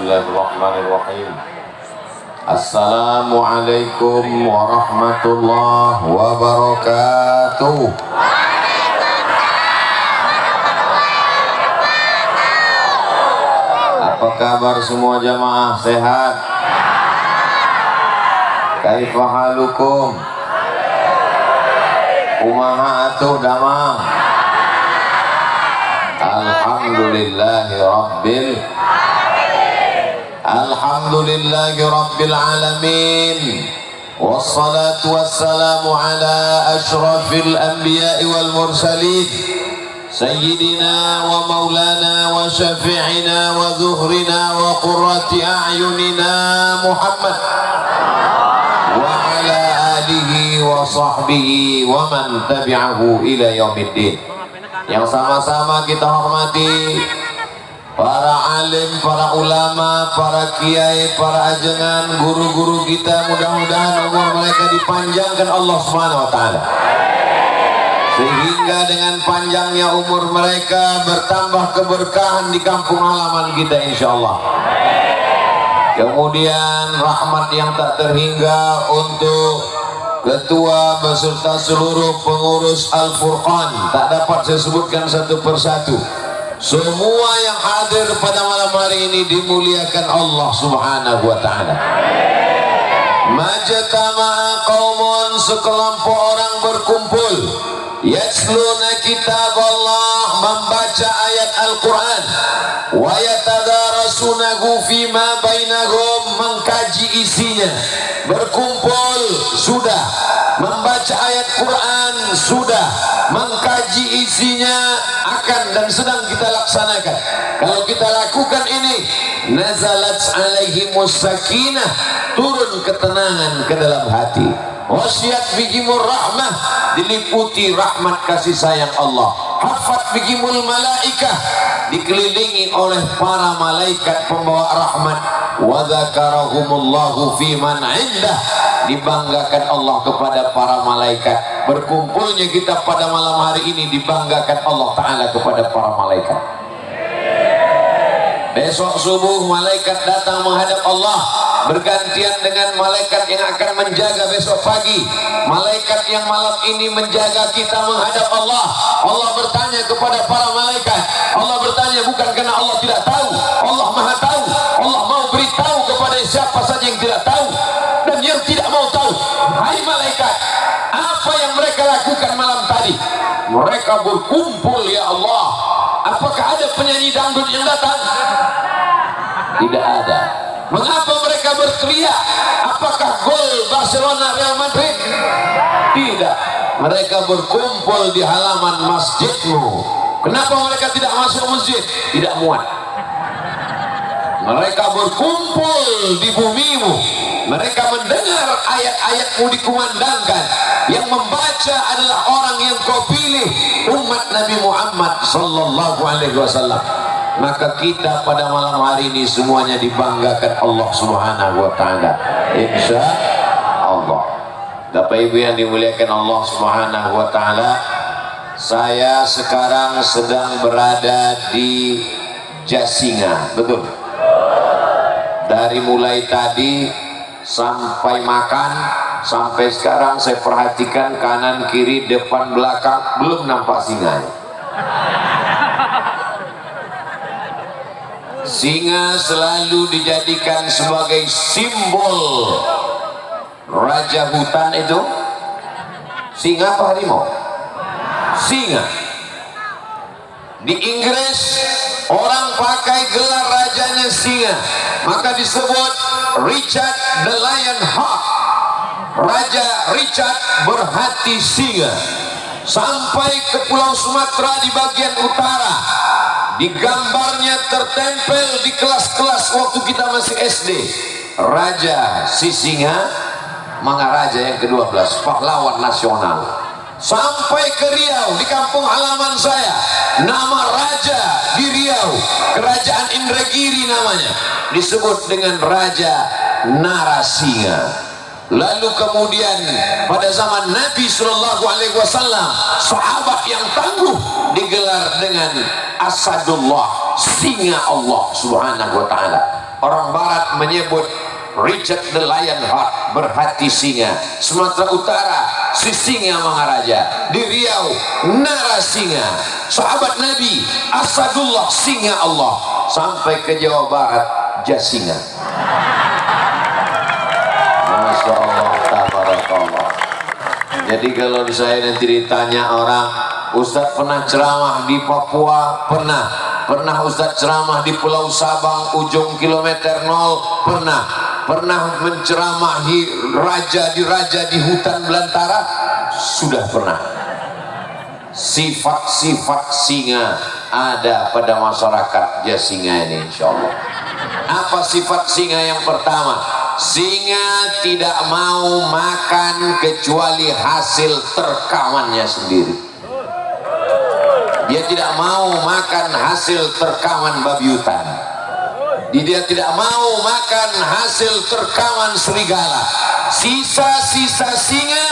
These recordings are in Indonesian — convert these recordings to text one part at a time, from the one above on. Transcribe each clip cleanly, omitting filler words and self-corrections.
Bismillahirrahmanirrahim. Assalamualaikum warahmatullahi wabarakatuh. Apa kabar semua jamaah, sehat? Kaifa halukum? Kumaha atuh damang? Alhamdulillahi rabbil alamin. Wassalatu wassalamu ala ashrafil anbiya'i wal mursalin sayyidina wa maulana wa syafi'ina wa zuhrina wa qurrati a'yunina Muhammad wa ala alihi wa sahbihi wa man tabi'ahu ila yaumiddin. Yang sama-sama kita hormati para alim, para ulama, para kiai, para ajengan, guru-guru kita, mudah-mudahan umur mereka dipanjangkan Allah Subhanahu wa taala. Sehingga dengan panjangnya umur mereka bertambah keberkahan di kampung halaman kita insyaallah. Kemudian rahmat yang tak terhingga untuk ketua beserta seluruh pengurus Al-Furqan, tak dapat saya sebutkan satu persatu. Semua yang hadir pada malam hari ini dimuliakan Allah Subhanahu wa taala. Majtama'a qaumun, sekelompok orang berkumpul, yatluna kitab Allah, membaca ayat Al-Quran, wa yatadarasunahu fima bainahum, mengkaji isinya. Berkumpul sudah, membaca ayat Quran sudah, mengkaji isinya akan dan sedang kita laksanakan. Kalau kita lakukan ini, nazalat alaihimus sakinah, turun ketenangan ke dalam hati. Wasyat bihimur rahmah, diliputi rahmat kasih sayang Allah. Hafat bihimul malaikah, dikelilingi oleh para malaikat pembawa rahmat. Wa dzakarahumullahu fi man indah, dibanggakan Allah kepada para malaikat. Berkumpulnya kita pada malam hari ini dibanggakan Allah taala kepada para malaikat. Besok subuh malaikat datang menghadap Allah, bergantian dengan malaikat yang akan menjaga besok pagi. Malaikat yang malam ini menjaga kita menghadap Allah. Allah bertanya kepada para malaikat. Allah bertanya bukan karena Allah tidak tahu, Allah maha tahu. Allah mau beritahu kepada siapa saja yang tidak tahu dan yang tidak mau tahu. Hai malaikat, apa yang mereka lakukan malam tadi? Mereka berkumpul ya Allah. Apakah ada penyanyi dangdut yang datang? Tidak ada. Mengapa mereka berteriak? Apakah gol Barcelona Real Madrid? Tidak. Mereka berkumpul di halaman masjidmu. Kenapa mereka tidak masuk masjid? Tidak muat. Mereka berkumpul di bumimu. Mereka mendengar ayat-ayatmu dikumandangkan. Yang membaca adalah orang yang kau pilih, umat Nabi Muhammad sallallahu alaihi wasallam. Maka kita pada malam hari ini semuanya dibanggakan Allah Subhanahu wa taala. Insya Allah. Bapak Ibu yang dimuliakan Allah Subhanahu wa taala, saya sekarang sedang berada di Jasinga, betul? Dari mulai tadi sampai makan sampai sekarang saya perhatikan kanan kiri depan belakang belum nampak singanya. Singa selalu dijadikan sebagai simbol raja hutan itu. Singa apa harimau? Singa. Di Inggris orang pakai gelar rajanya singa, maka disebut Richard the Lionheart. Raja Richard berhati singa. Sampai ke Pulau Sumatera di bagian utara, di gambarnya tertempel di kelas-kelas waktu kita masih SD, Raja si singa, Mangaraja yang ke-12, pahlawan nasional. Sampai ke Riau, di kampung halaman saya, nama raja di Riau, Kerajaan Indragiri namanya, disebut dengan Raja Narasinga. Lalu kemudian pada zaman Nabi Sallallahu Alaihi Wasallam, sahabat yang tangguh digelar dengan Asadullah, singa Allah Subhanahu Wa Taala. Orang barat menyebut Richard the Lionheart, berhati singa. Sumatera Utara, si singa Maharaja. Di Riau, Narasinga. Sahabat Nabi, Asadullah, singa Allah. Sampai ke Jawa Barat, Jasinga. Masya Allah, tabarakallah. Jadi kalau saya nanti ditanya orang, Ustadz pernah ceramah di Papua? Pernah Ustadz ceramah di Pulau Sabang ujung kilometer 0? Pernah menceramahi raja di hutan belantara? Sudah pernah. Sifat-sifat singa ada pada masyarakat Jasinga ini, insya Allah. Apa sifat singa yang pertama? Singa tidak mau makan kecuali hasil terkamannya sendiri. Dia tidak mau makan hasil terkaman babi hutan. Dia tidak mau makan hasil terkaman serigala. Sisa-sisa singa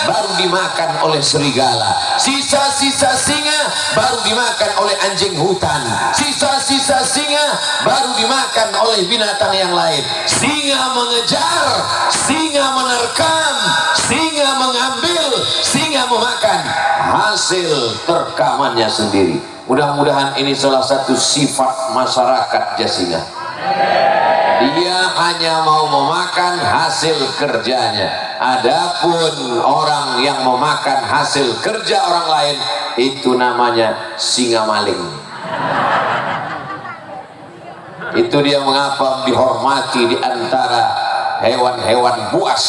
baru dimakan oleh serigala. Sisa-sisa singa baru dimakan oleh anjing hutan. Sisa-sisa singa baru dimakan oleh binatang yang lain. Singa mengejar, singa menerkam, singa mengambil, singa memakan hasil terkamannya sendiri. Mudah-mudahan ini salah satu sifat masyarakat Jasinga. Dia hanya mau memakan hasil kerjanya. Adapun orang yang memakan hasil kerja orang lain, itu namanya singa maling. Itu dia mengapa dihormati di antara hewan-hewan buas,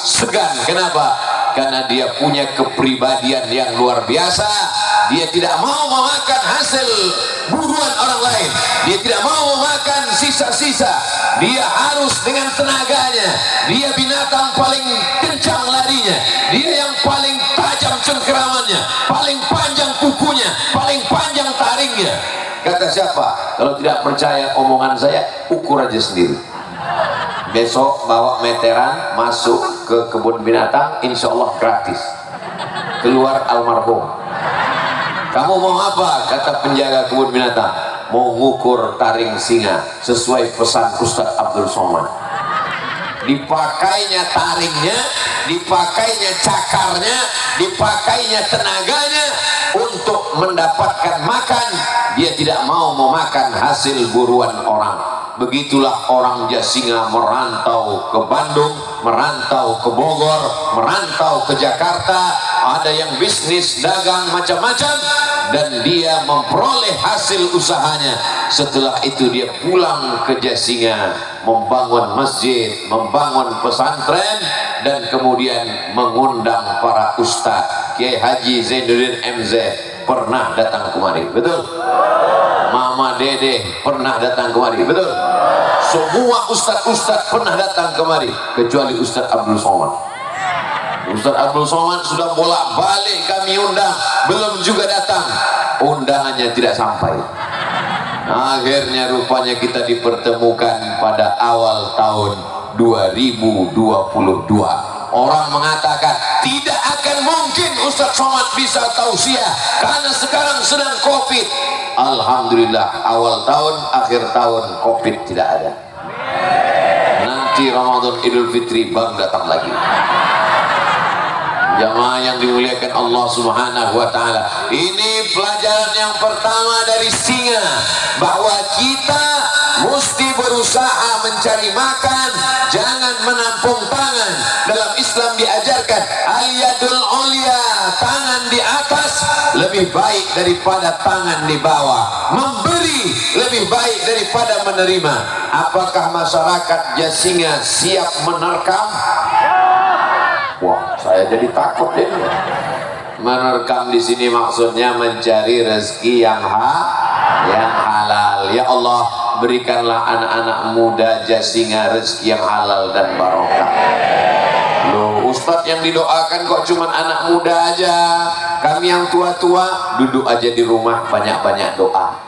segan. Kenapa? Karena dia punya kepribadian yang luar biasa. Dia tidak mau memakan hasil buruan orang lain. Dia tidak mau memakan sisa-sisa. Dia harus dengan tenaganya. Dia binatang paling kencang larinya. Dia yang paling tajam cengkeramannya, paling panjang kukunya, paling panjang taringnya. Kata siapa? Kalau tidak percaya omongan saya, ukur aja sendiri. Besok bawa meteran masuk ke kebun binatang, insya Allah gratis. Keluar almarhum. Kamu mau apa? Kata penjaga kebun binatang, mau ngukur taring singa sesuai pesan Ustadz Abdul Somad. Dipakainya taringnya, dipakainya cakarnya, dipakainya tenaganya untuk mendapatkan makan. Dia tidak mau memakan hasil buruan orang. Begitulah orang Jasinga merantau ke Bandung, merantau ke Bogor, merantau ke Jakarta. Ada yang bisnis, dagang, macam-macam, dan dia memperoleh hasil usahanya. Setelah itu dia pulang ke Jasinga, membangun masjid, membangun pesantren, dan kemudian mengundang para ustadz. Kiai Haji Zainuddin MZ pernah datang kemari, betul? Mama Dede pernah datang kemari, betul? Semua ustadz-ustadz pernah datang kemari, kecuali Ustadz Abdul Somad. Ustadz Abdul Somad sudah bolak-balik kami undang, belum juga datang. Undangannya tidak sampai. Akhirnya rupanya kita dipertemukan pada awal tahun 2022. Orang mengatakan tidak akan mungkin Ustadz Somad bisa tausiah karena sekarang sedang Covid. Alhamdulillah, awal tahun, akhir tahun Covid tidak ada. Nanti Ramadan Idul Fitri baru datang lagi. Jamaah yang dimuliakan Allah Subhanahu wa ta'ala, ini pelajaran yang pertama dari singa, bahwa kita mesti berusaha mencari makan, jangan menampung tangan. Dalam Islam diajarkan al-yadul ulya, tangan di atas lebih baik daripada tangan di bawah. Memberi lebih baik daripada menerima. Apakah masyarakat Jasinga siap menerkam? Wah, saya jadi takut deh. Menerkam di sini maksudnya mencari rezeki yang halal. Ya Allah, berikanlah anak-anak muda Jasinga rezeki yang halal dan barokah. Loh, Ustadz yang didoakan kok cuman anak muda aja. Kami yang tua-tua duduk aja di rumah, banyak-banyak doa.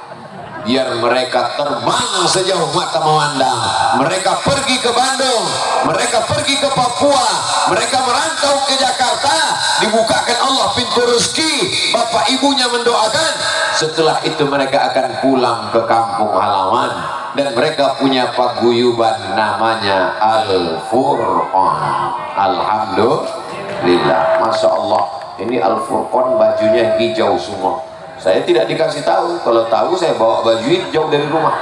Biar mereka terbang sejauh mata memandang. Mereka pergi ke Bandung, mereka pergi ke Papua, mereka merantau ke Jakarta. Dibukakan Allah pintu rezeki, bapak ibunya mendoakan. Setelah itu mereka akan pulang ke kampung halaman. dan mereka punya paguyuban namanya Al-Furqan. Alhamdulillah, Masya Allah. Ini Al-Furqan bajunya hijau semua. Saya tidak dikasih tahu, kalau tahu saya bawa baju hijau dari rumah.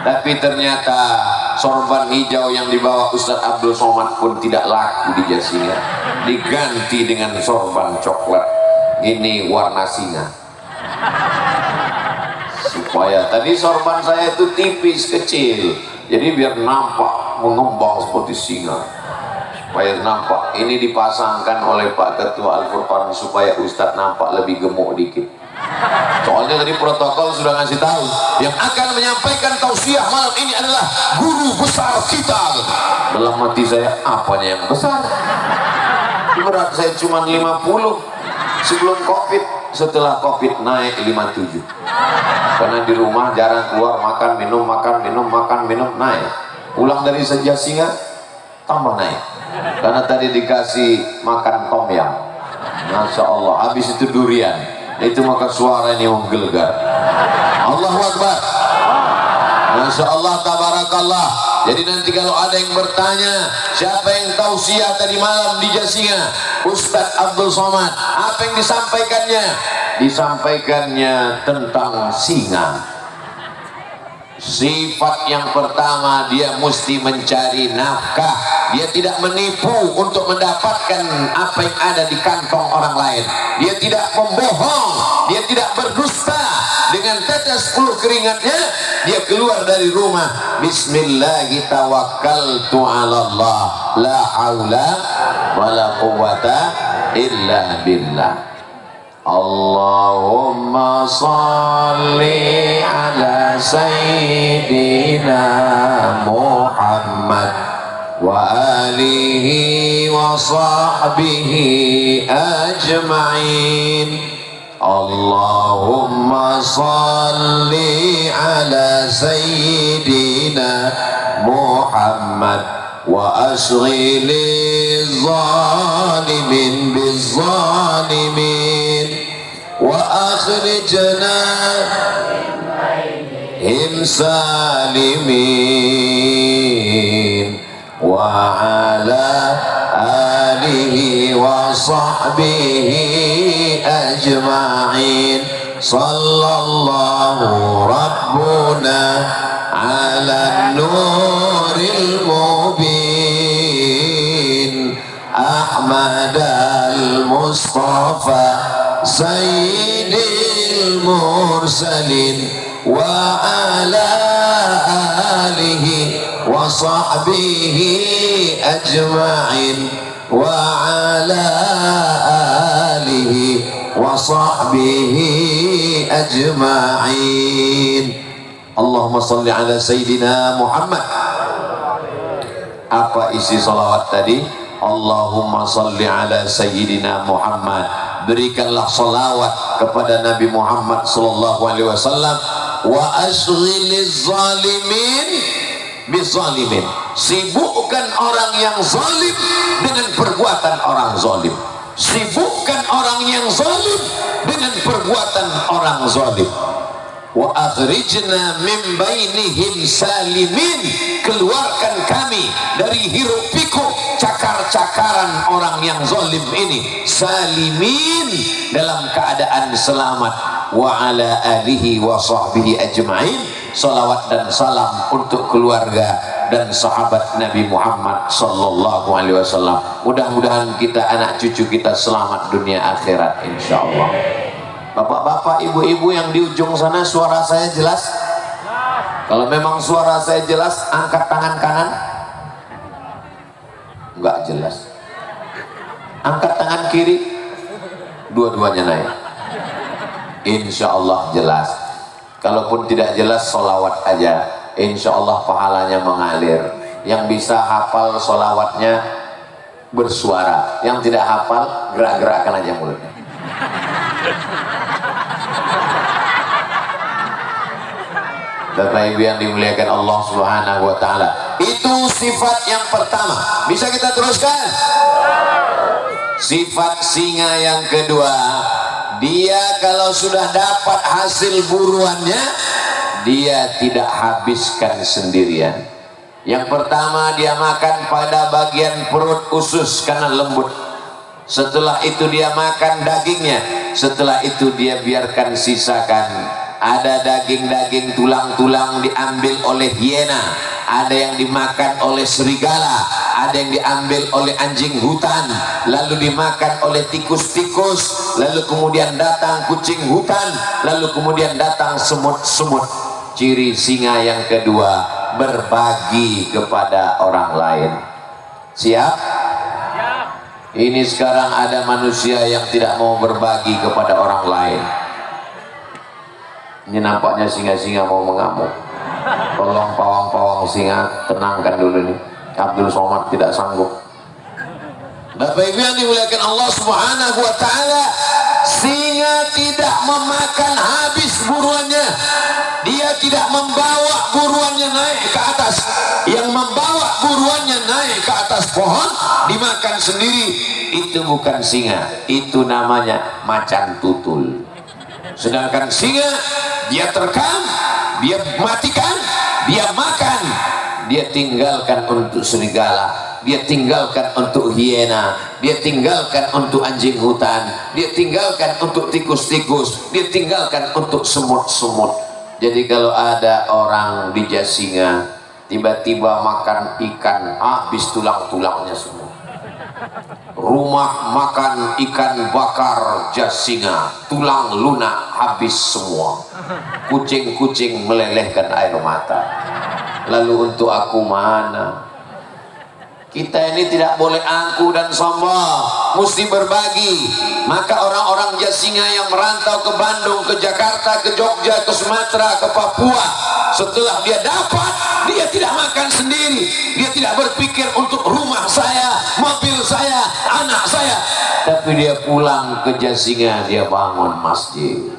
Tapi ternyata sorban hijau yang dibawa Ustadz Abdul Somad pun tidak laku di Jasinga, diganti dengan sorban coklat. Ini warna singa, supaya tadi sorban saya itu tipis kecil, jadi biar nampak mengembang seperti singa, supaya nampak. Ini dipasangkan oleh Pak Ketua Al-Furqan supaya Ustadz nampak lebih gemuk dikit. Soalnya tadi protokol sudah ngasih tahu yang akan menyampaikan tausiah malam ini adalah guru besar kita. Dalam hati saya, apanya yang besar? Berat saya cuma 50 sebelum Covid, setelah Covid naik 57. Karena di rumah jarang keluar, makan minum naik. Pulang dari Jasinga tambah naik. Karena tadi dikasih makan tom yam. Masya Allah, habis itu durian. Itu maka suara ini menggelegar. Allahu Akbar. Masya Allah, tabarakallah. Jadi nanti kalau ada yang bertanya siapa yang tausiah tadi malam di Jasinga, Ustadz Abdul Somad, apa yang disampaikannya? Disampaikannya tentang singa. Sifat yang pertama, dia mesti mencari nafkah. Dia tidak menipu untuk mendapatkan apa yang ada di kantong orang lain. Dia tidak membohong, dia tidak berdusta. Dengan tetes puluh keringatnya dia keluar dari rumah, Bismillahi tawakkaltu ala Allah, la haula wala quwata illa billah. Allahumma salli ala sayyidina Muhammad wa alihi wa sahbihi ajma'in. Allahumma salli ala sayyidina Muhammad wa asghili zalimin bizzalimin wa akhrijna him salimin wa ala alihi wa sahbihi ajma'in. Sallallahu rabbuna ala nuril mubin Ahmad al-Mustafa Sayyidil mursalin wa ala alihi wa sahbihi ajma'in wa ala alihi wa sahbihi ajma'in. Allahumma salli ala Sayyidina Muhammad. Apa isi salawat tadi? Allahumma salli ala Sayyidina Muhammad. Berikanlah salawat kepada Nabi Muhammad sallallahu alaihi wasallam. Wa ashghiliz zalimin bizalimin. Sibukkan orang yang zalim dengan perbuatan orang zalim. Sibukkan orang yang zalim dengan perbuatan orang zalim. Wa akhrijna min bainihim salimin. Keluarkan kami dari hiruk pikuk cakar-cakaran orang yang zalim ini, salimin, dalam keadaan selamat. Wa ala alihi wa sahbihi ajma'in. Salawat dan salam untuk keluarga dan sahabat Nabi Muhammad sallallahu alaihi wasallam. Mudah-mudahan kita, anak cucu kita selamat dunia akhirat insyaallah. Bapak-bapak, ibu-ibu yang di ujung sana, suara saya jelas? Kalau memang suara saya jelas, angkat tangan kanan. Enggak jelas. Angkat tangan kiri. Dua-duanya naik. Insya Allah jelas. Kalaupun tidak jelas, sholawat aja. Insya Allah pahalanya mengalir. Yang bisa hafal sholawatnya bersuara. Yang tidak hafal, gerak-gerakkan aja mulutnya. Bapak Ibu yang dimuliakan Allah Subhanahu wa taala. Itu sifat yang pertama. Bisa kita teruskan? Sifat singa yang kedua, dia kalau sudah dapat hasil buruannya, dia tidak habiskan sendirian. Yang pertama, dia makan pada bagian perut usus karena lembut. Setelah itu dia makan dagingnya. Setelah itu dia biarkan sisakan. Ada daging-daging tulang-tulang diambil oleh hiena, ada yang dimakan oleh serigala, ada yang diambil oleh anjing hutan, lalu dimakan oleh tikus-tikus, lalu kemudian datang kucing hutan, lalu kemudian datang semut-semut. Ciri singa yang kedua, berbagi kepada orang lain. Siap? Ini sekarang ada manusia yang tidak mau berbagi kepada orang lain. Ini nampaknya singa-singa mau mengamuk. Tolong pawang-pawang singa tenangkan dulu nih. Abdul Somad tidak sanggup. Bapak Ibu yang dimuliakan Allah Subhanahu wa taala, singa tidak memakan habis buruannya. Dia tidak membawa buruannya naik ke atas. Yang membawa buruannya naik ke atas pohon dimakan sendiri. Itu bukan singa, itu namanya macan tutul. Sedangkan singa, dia terkam, dia matikan, dia makan, dia tinggalkan untuk serigala, dia tinggalkan untuk hiena, dia tinggalkan untuk anjing hutan, dia tinggalkan untuk tikus-tikus, dia tinggalkan untuk semut-semut. Jadi kalau ada orang di Jasinga tiba-tiba makan ikan, habis tulang-tulangnya semua. Rumah makan ikan bakar Jasinga, tulang lunak habis semua. Kucing-kucing melelehkan air mata. Lalu untuk aku mana? Kita ini tidak boleh angku dan sombong, mesti berbagi. Maka orang-orang Jasinga yang merantau ke Bandung, ke Jakarta, ke Jogja, ke Sumatera, ke Papua, setelah dia dapat, dia tidak makan sendiri. Dia tidak berpikir untuk rumah saya, mobil saya, anak saya. Tapi dia pulang ke Jasinga, dia bangun masjid.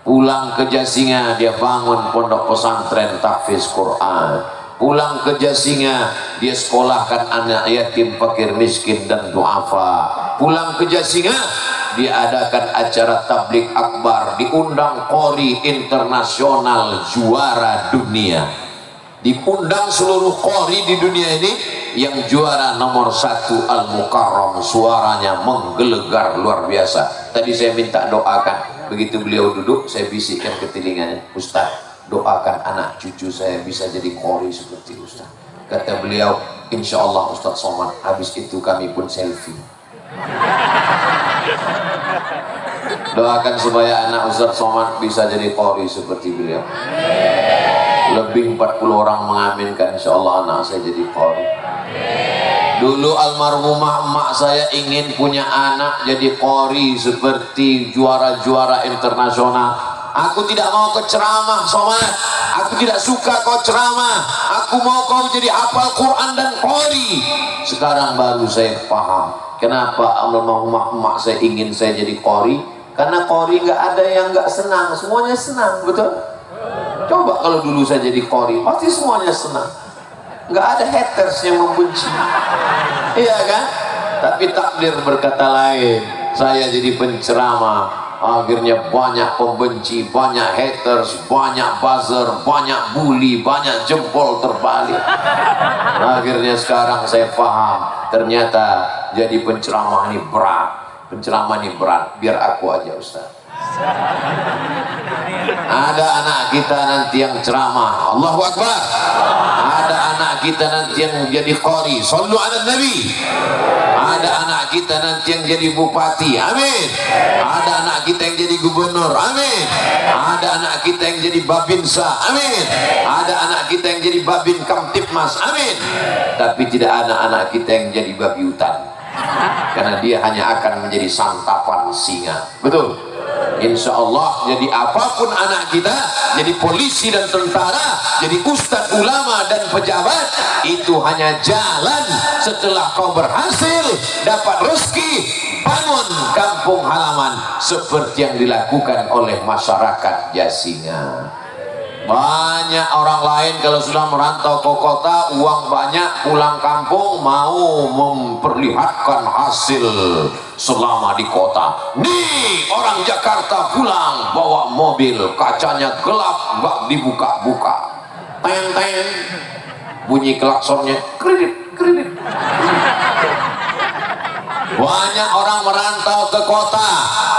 Pulang ke Jasinga, dia bangun pondok pesantren tahfiz Quran. Pulang ke Jasinga, dia sekolahkan anak yatim, fakir miskin dan duafa. Pulang ke Jasinga, dia adakan acara tablik akbar, diundang qori internasional juara dunia. Diundang seluruh qori di dunia ini, yang juara nomor 1 Al-Mukarram, suaranya menggelegar luar biasa. Tadi saya minta doakan, begitu beliau duduk, saya bisikkan ke telinganya, Ustaz, doakan anak cucu saya bisa jadi qori seperti Ustaz. Kata beliau, insya Allah Ustaz Somad. Habis itu kami pun selfie. Doakan supaya anak Ustaz Somad bisa jadi qori seperti beliau. Lebih 40 orang mengaminkan, insya Allah anak saya jadi qori. Dulu almarhumah emak saya ingin punya anak jadi qori seperti juara-juara internasional. Aku tidak mau kau ceramah, Somad. Aku tidak suka kau ceramah. Aku mau kau jadi hafal Quran dan qori. Sekarang baru saya paham kenapa almarhumah emak saya ingin saya jadi qori. Karena qori nggak ada yang nggak senang, semuanya senang, betul? Coba kalau dulu saya jadi qori, pasti semuanya senang. Nggak ada haters yang membenci. Iya kan? Tapi takdir berkata lain. Saya jadi penceramah. Akhirnya banyak pembenci, banyak haters, banyak buzzer, banyak bully, banyak jempol terbalik. Akhirnya sekarang saya paham, ternyata jadi penceramah ini berat. Penceramah ini berat, biar aku aja Ustaz. Ada anak kita nanti yang ceramah, Allahu Akbar. Ada anak kita nanti yang jadi qori, sallu ala nabi. Ada anak kita nanti yang jadi bupati, amin. Ada anak kita yang jadi gubernur, amin. Ada anak kita yang jadi babinsa, amin. Ada anak kita yang jadi babin kamtipmas, amin. Tapi tidak ada anak kita yang jadi babi hutan, karena dia hanya akan menjadi santapan singa. Betul? Insya Allah, jadi apapun anak kita, jadi polisi dan tentara, jadi ustadz, ulama dan pejabat, itu hanya jalan setelah kau berhasil dapat rezeki, bangun kampung halaman seperti yang dilakukan oleh masyarakat Jasinga. Banyak orang lain kalau sudah merantau ke kota, uang banyak, pulang kampung mau memperlihatkan hasil selama di kota. Nih orang Jakarta pulang bawa mobil, kacanya gelap, nggak dibuka-buka, teng-teng, bunyi klaksonnya, kredit, kredit. Banyak orang merantau ke kota,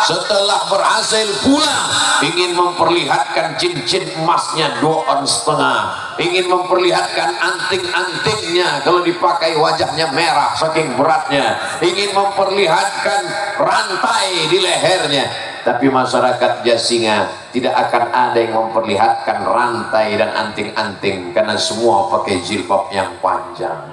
setelah berhasil pulang ingin memperlihatkan cincin emasnya 2,5 on, ingin memperlihatkan anting-antingnya, kalau dipakai wajahnya merah saking beratnya, ingin memperlihatkan rantai di lehernya. Tapi masyarakat Jasinga tidak akan ada yang memperlihatkan rantai dan anting-anting, karena semua pakai jilbab yang panjang.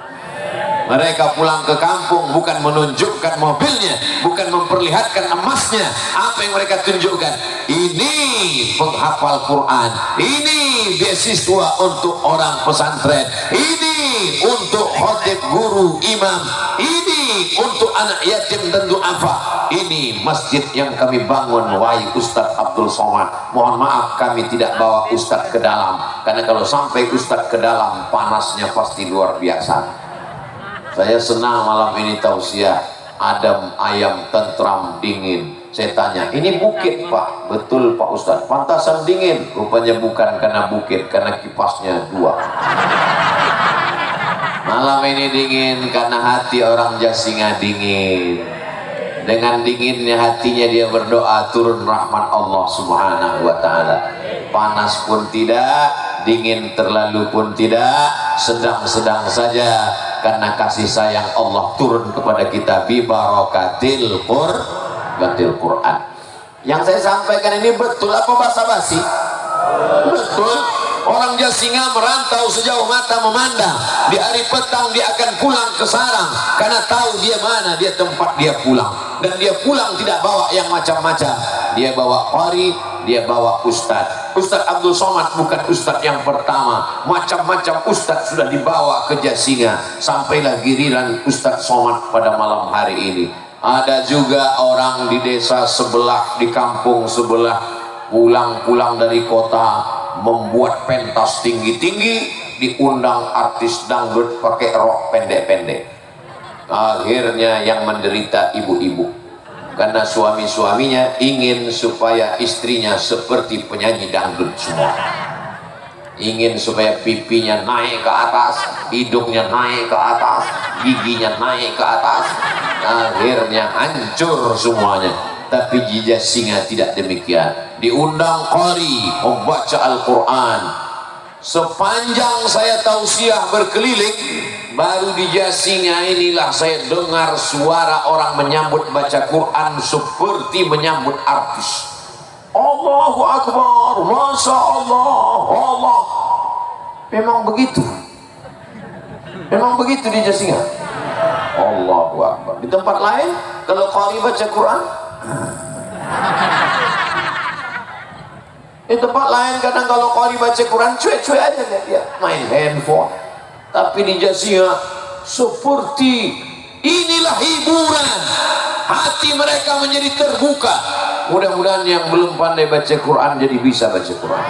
Mereka pulang ke kampung bukan menunjukkan mobilnya, bukan memperlihatkan emasnya. Apa yang mereka tunjukkan? Ini penghafal Quran, ini beasiswa untuk orang pesantren, ini untuk khotib guru imam, ini untuk anak yatim dan du'afa. Ini masjid yang kami bangun, wahai Ustadz Abdul Somad. Mohon maaf kami tidak bawa Ustadz ke dalam, karena kalau sampai Ustadz ke dalam panasnya pasti luar biasa. Saya senang malam ini tausiah, adem, ayam, tentram, dingin. Saya tanya, ini bukit Pak? Betul Pak Ustadz, pantasan dingin. Rupanya bukan karena bukit, karena kipasnya 2. Malam ini dingin karena hati orang Jasinga dingin. Dengan dinginnya hatinya dia berdoa, turun rahmat Allah Subhanahu wa ta'ala. Panas pun tidak, dingin terlalu pun tidak, sedang-sedang saja, karena kasih sayang Allah turun kepada kita bi barakatil Quran. Yang saya sampaikan ini betul apa basa-basi? Betul. Orang Jasinga merantau sejauh mata memandang. Di hari petang dia akan pulang ke sarang, karena tahu dia mana dia tempat dia pulang. Dan dia pulang tidak bawa yang macam-macam. Dia bawa qari, dia bawa ustadz. Ustadz Abdul Somad bukan ustadz yang pertama. Macam-macam ustadz sudah dibawa ke Jasinga. Sampailah giliran Ustadz Somad pada malam hari ini. Ada juga orang di desa sebelah, di kampung sebelah, pulang-pulang dari kota membuat pentas tinggi-tinggi, diundang artis dangdut pakai rok pendek-pendek. Akhirnya yang menderita ibu-ibu, karena suami-suaminya ingin supaya istrinya seperti penyanyi dangdut semua. Ingin supaya pipinya naik ke atas, hidungnya naik ke atas, giginya naik ke atas. Akhirnya hancur semuanya. Tapi di Jasinga tidak demikian. Diundang qari membaca Al-Quran. Sepanjang saya tausiah berkeliling, baru di Jasinga inilah saya dengar suara orang menyambut baca Quran seperti menyambut artis. Allahu Akbar, Masya Allah, Allah. Memang begitu. Memang begitu di Jasinga. Allahu Akbar. Di tempat lain kalau qari baca Quran, di tempat lain kadang kalau qari baca Quran cuek-cuek aja dia main handphone. Tapi di Jasinga seperti inilah hiburan. Hati mereka menjadi terbuka. Mudah-mudahan yang belum pandai baca Quran jadi bisa baca Quran.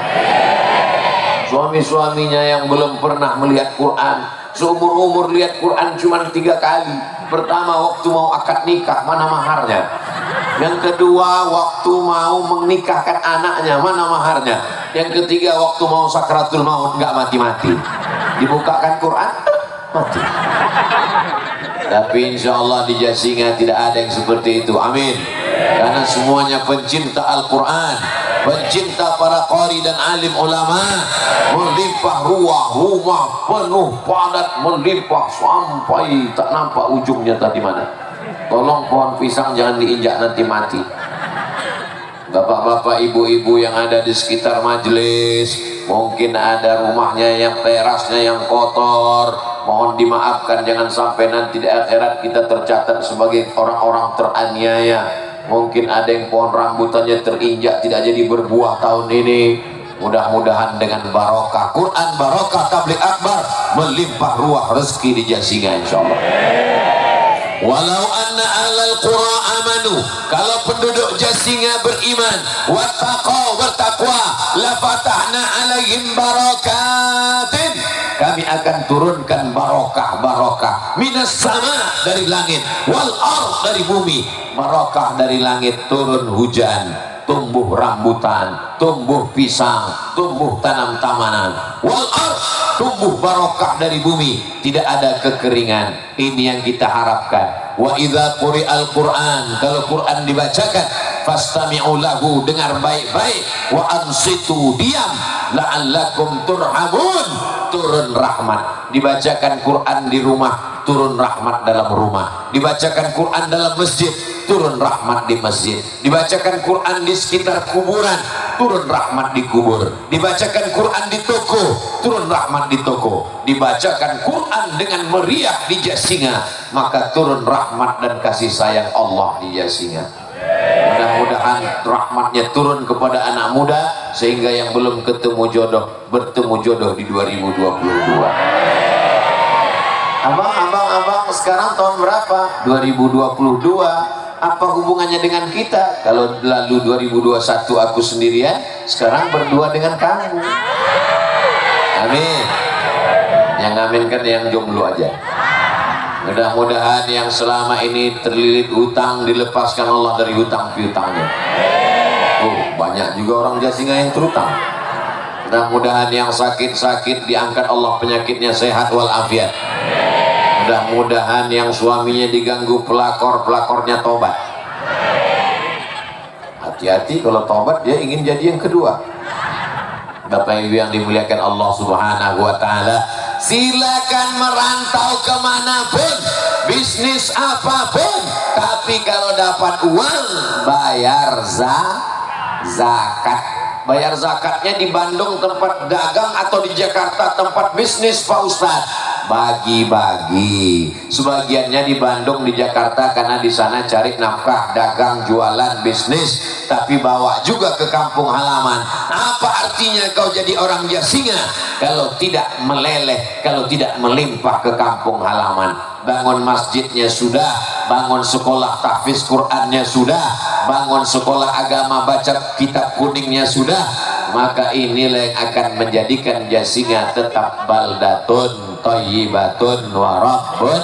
Suami-suaminya yang belum pernah melihat Quran, seumur-umur lihat Quran cuma 3 kali. Pertama waktu mau akad nikah, mana maharnya? Yang kedua waktu mau menikahkan anaknya, mana maharnya? Yang ketiga waktu mau sakratul maut, nggak mati-mati. Dibukakan Quran, mati. Tapi insya Allah di Jasinga tidak ada yang seperti itu. Amin. Karena semuanya pencinta Al-Quran, pencinta para qari dan alim ulama. Melimpah ruah, rumah penuh padat, melimpah sampai tak nampak ujungnya tadi mana. Tolong pohon pisang jangan diinjak nanti mati. Bapak-bapak, ibu-ibu yang ada di sekitar majelis, mungkin ada rumahnya yang terasnya yang kotor, mohon dimaafkan, jangan sampai nanti di akhirat kita tercatat sebagai orang-orang teraniaya. Mungkin ada yang pohon rambutannya terinjak tidak jadi berbuah tahun ini. Mudah-mudahan dengan barokah Quran, barokah tabligh akbar, melimpah ruah rezeki di Jasinga insyaallah. Walau anna ahlal qura amanu, kalau penduduk Jasinga beriman, wattaqau, bertakwa, la fatahna alaihim barakatin, kami akan turunkan barokah minas sama, dari langit, wal ard, dari bumi. Barokah dari langit, turun hujan, tumbuh rambutan, tumbuh pisang, tumbuh tanam tamanan. Wal ard, tumbuh barokah dari bumi, tidak ada kekeringan. Ini yang kita harapkan. Wa idza quri'al Qur'an, kalau Quran dibacakan, fastami'u lahu, dengar baik-baik, wa ansitu, diam, la'allakum turhamun, turun rahmat. Dibacakan Quran di rumah, turun rahmat dalam rumah. Dibacakan Quran dalam masjid, turun rahmat di masjid. Dibacakan Quran di sekitar kuburan, turun rahmat di kubur. Dibacakan Quran di toko, turun rahmat di toko. Dibacakan Quran dengan meriah di Jasinga, maka turun rahmat dan kasih sayang Allah di Jasinga. Mudah-mudahan rahmatnya turun kepada anak muda, sehingga yang belum ketemu jodoh bertemu jodoh di 2022. Abang sekarang tahun berapa? 2022. Apa hubungannya dengan kita? Kalau lalu 2021 aku sendirian, sekarang berdua dengan kamu. Amin. Yang amin kan yang jomblo aja. Mudah-mudahan yang selama ini terlilit hutang dilepaskan Allah dari hutang piutangnya. Banyak juga orang Jasinga yang terutang. Mudah-mudahan yang sakit-sakit diangkat Allah penyakitnya, sehat walafiat. Mudah-mudahan yang suaminya diganggu pelakornya tobat. Hati-hati kalau tobat dia ingin jadi yang kedua. Bapak Ibu yang dimuliakan Allah Subhanahu wa Ta'ala, silakan merantau kemanapun, bisnis apapun, tapi kalau dapat uang bayar zakat. Bayar zakatnya di Bandung tempat dagang atau di Jakarta tempat bisnis Pak Ustadz, bagi-bagi. Sebagiannya di Bandung, di Jakarta, karena di sana cari nafkah, dagang, jualan, bisnis, tapi bawa juga ke kampung halaman. Apa artinya kau jadi orang Jasinga kalau tidak meleleh, kalau tidak melimpah ke kampung halaman? Bangun masjidnya sudah, bangun sekolah tahfiz Qur'annya sudah, bangun sekolah agama baca kitab kuningnya sudah, maka inilah yang akan menjadikan Jasinga tetap baldatun thayyibatun wa rabbun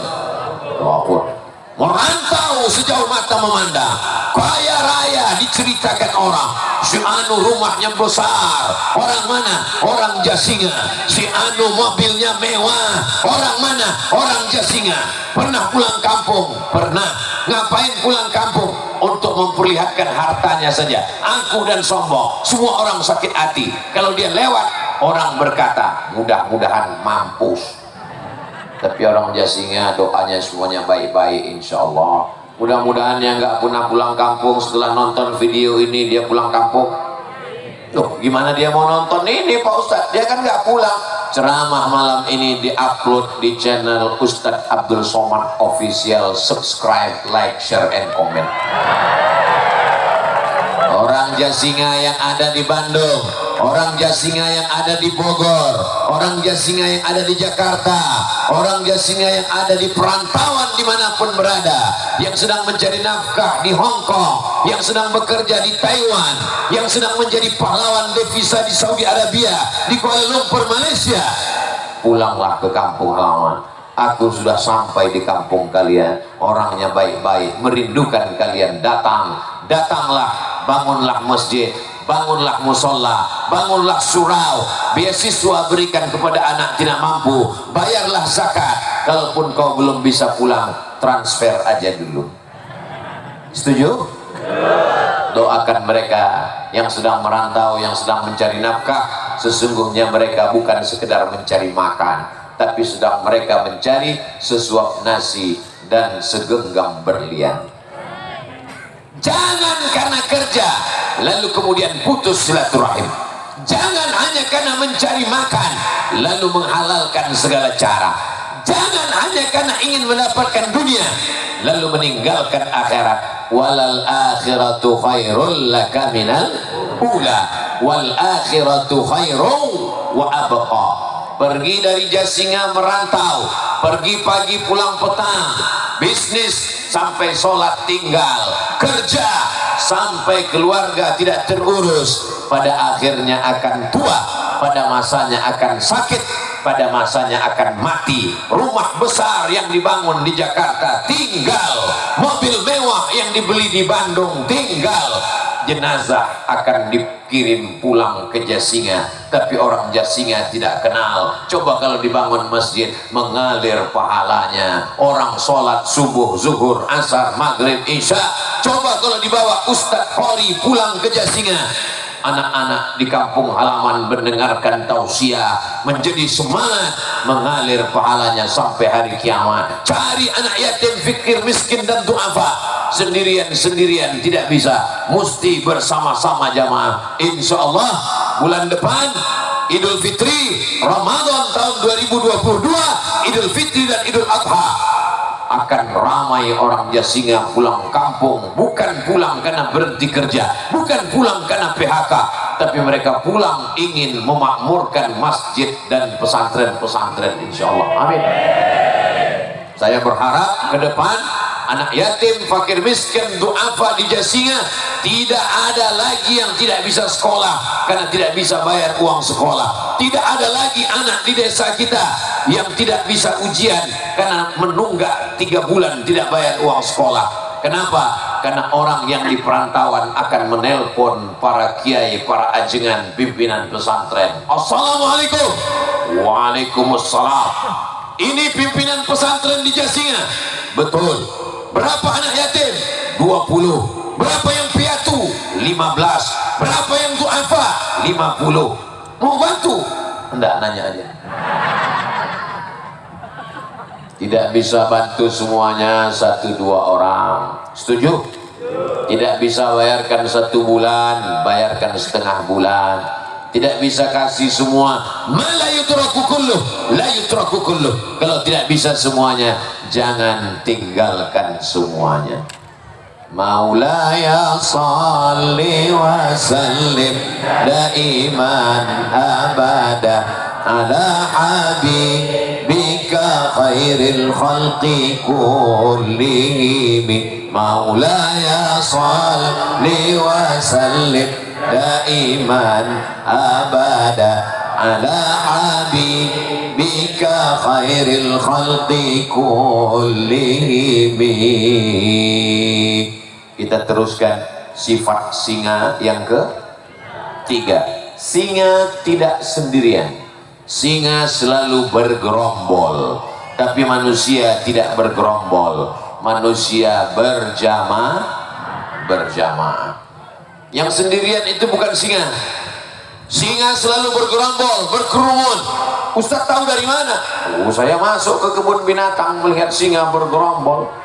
ghafur. Merantau sejauh mata memandang, kaya raya diceritakan orang, si anu rumahnya besar, orang mana? Orang Jasinga. Si anu mobilnya mewah, orang mana? Orang Jasinga. Pernah pulang kampung? Pernah. Ngapain pulang kampung? Untuk memperlihatkan hartanya saja, angkuh dan sombong. Semua orang sakit hati kalau dia lewat, orang berkata mudah-mudahan mampus. Tapi orang Jasinga doanya semuanya baik-baik, insya Allah. Mudah-mudahan yang nggak pernah pulang kampung setelah nonton video ini dia pulang kampung. Loh, gimana dia mau nonton ini Pak Ustadz? Dia kan nggak pulang. Ceramah malam ini diupload di channel Ustadz Abdul Somad Official. Subscribe, like, share, and comment. Orang Jasinga yang ada di Bandung, orang Jasinga yang ada di Bogor, orang Jasinga yang ada di Jakarta, orang Jasinga yang ada di perantauan dimanapun berada, yang sedang mencari nafkah di Hong Kong, yang sedang bekerja di Taiwan, yang sedang menjadi pahlawan devisa di Saudi Arabia, di Kuala Lumpur, Malaysia, pulanglah ke kampung halaman. Aku sudah sampai di kampung kalian, orangnya baik-baik, merindukan kalian. Datanglah, bangunlah masjid, bangunlah musola, bangunlah surau, beasiswa berikan kepada anak tidak mampu, bayarlah zakat. Kalaupun kau belum bisa pulang, transfer aja dulu. Setuju? Doakan mereka yang sedang merantau, yang sedang mencari nafkah. Sesungguhnya mereka bukan sekedar mencari makan, tapi sedang mereka mencari sesuap nasi dan segenggam berlian. Jangan karena kerja lalu kemudian putus silaturahim. Jangan hanya karena mencari makan lalu menghalalkan segala cara. Jangan hanya karena ingin mendapatkan dunia lalu meninggalkan akhirat. Walal akhiratu khairul laka minal ula wal akhiratu khairun wa abqa. pergi dari Jasinga merantau, pergi pagi pulang petang, bisnis sampai sholat tinggal, kerja sampai keluarga tidak terurus, pada akhirnya akan tua, pada masanya akan sakit, pada masanya akan mati. Rumah besar yang dibangun di Jakarta tinggal, mobil mewah yang dibeli di Bandung tinggal, jenazah akan dikirim pulang ke Jasinga, tapi orang Jasinga tidak kenal. Coba kalau dibangun masjid, mengalir pahalanya. Orang sholat subuh, zuhur, asar, maghrib, isya. Coba kalau dibawa Ustadz Khori pulang ke Jasinga, anak-anak di kampung halaman mendengarkan tausiah, menjadi semangat, mengalir pahalanya sampai hari kiamat. Cari anak yatim, fikir miskin dan du'afa. Sendirian-sendirian tidak bisa, mesti bersama-sama jamaah. Insya Allah bulan depan Idul Fitri, Ramadan tahun 2022, Idul Fitri dan Idul Adha, akan ramai orang Jasinga pulang kampung. Bukan pulang karena berhenti kerja, bukan pulang karena PHK, tapi mereka pulang ingin memakmurkan masjid dan pesantren-pesantren, insya Allah. Amin. Saya berharap ke depan anak yatim, fakir miskin, du'afa di Jasinga tidak ada lagi yang tidak bisa sekolah karena tidak bisa bayar uang sekolah. Tidak ada lagi anak di desa kita yang tidak bisa ujian karena menunggak 3 bulan tidak bayar uang sekolah. Kenapa? Karena orang yang di perantauan akan menelpon para kiai, para ajengan, pimpinan pesantren. Assalamualaikum. Waalaikumsalam. Ini pimpinan pesantren di Jasinga. Betul. Berapa anak yatim? 20. Berapa yang piatu? 15. Berapa yang du'afa? 50. Mau bantu? Enggak, nanya aja. Tidak bisa bantu semuanya 1-2 orang. Setuju? Tidak bisa bayarkan 1 bulan, bayarkan setengah bulan. Tidak bisa kasih semua. La yutraku kulluh, la yutraku kulluh. Kalau tidak bisa semuanya, jangan tinggalkan semuanya. Maulaya salli wa sallim daiman abada ala habibika khairil khalqi kullihim. Maulaya salli wa sallim daiman abada ala habibika khairil khalqi kullihim. Kita teruskan sifat singa yang ketiga. Singa tidak sendirian, singa selalu bergerombol, tapi manusia tidak bergerombol, manusia berjamaah. Yang sendirian itu bukan singa. Singa selalu bergerombol, berkerumun. Ustaz tahu dari mana? Saya masuk ke kebun binatang melihat singa bergerombol.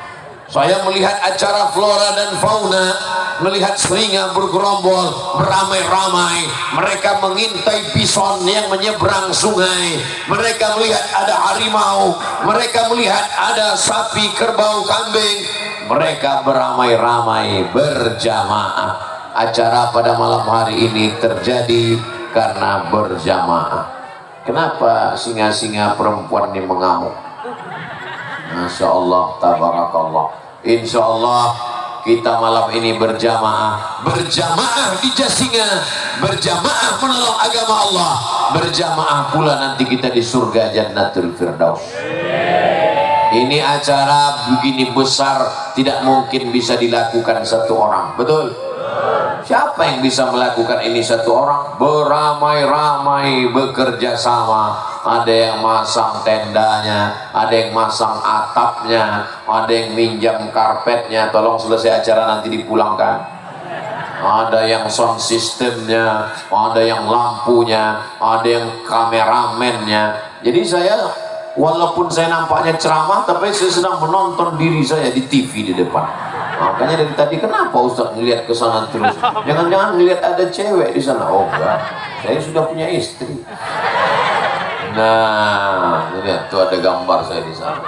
Saya melihat acara flora dan fauna, melihat singa bergerombol, beramai-ramai. Mereka mengintai bison yang menyeberang sungai. Mereka melihat ada harimau. Mereka melihat ada sapi, kerbau, kambing. Mereka beramai-ramai, berjamaah. Acara pada malam hari ini terjadi karena berjamaah. Kenapa singa-singa perempuan ini mengamuk? Masya Allah, tabarakallah. Insya Allah kita malam ini berjamaah di Jasinga, berjamaah menolong agama Allah, berjamaah pula nanti kita di surga Jannatul Firdaus. Ini acara begini besar tidak mungkin bisa dilakukan 1 orang, betul? Siapa yang bisa melakukan ini 1 orang? Beramai-ramai, bekerja sama. Ada yang masang tendanya, ada yang masang atapnya, ada yang minjam karpetnya, tolong selesai acara nanti dipulangkan. Ada yang sound systemnya, ada yang lampunya, ada yang kameramennya. Jadi saya, walaupun saya nampaknya ceramah, tapi saya sedang menonton diri saya di TV di depan. Makanya dari tadi, kenapa Ustaz ngelihat ke sana terus? Jangan-jangan ngelihat ada cewek di sana. Oh enggak, saya sudah punya istri. Nah, lihat tuh ada gambar saya di sana.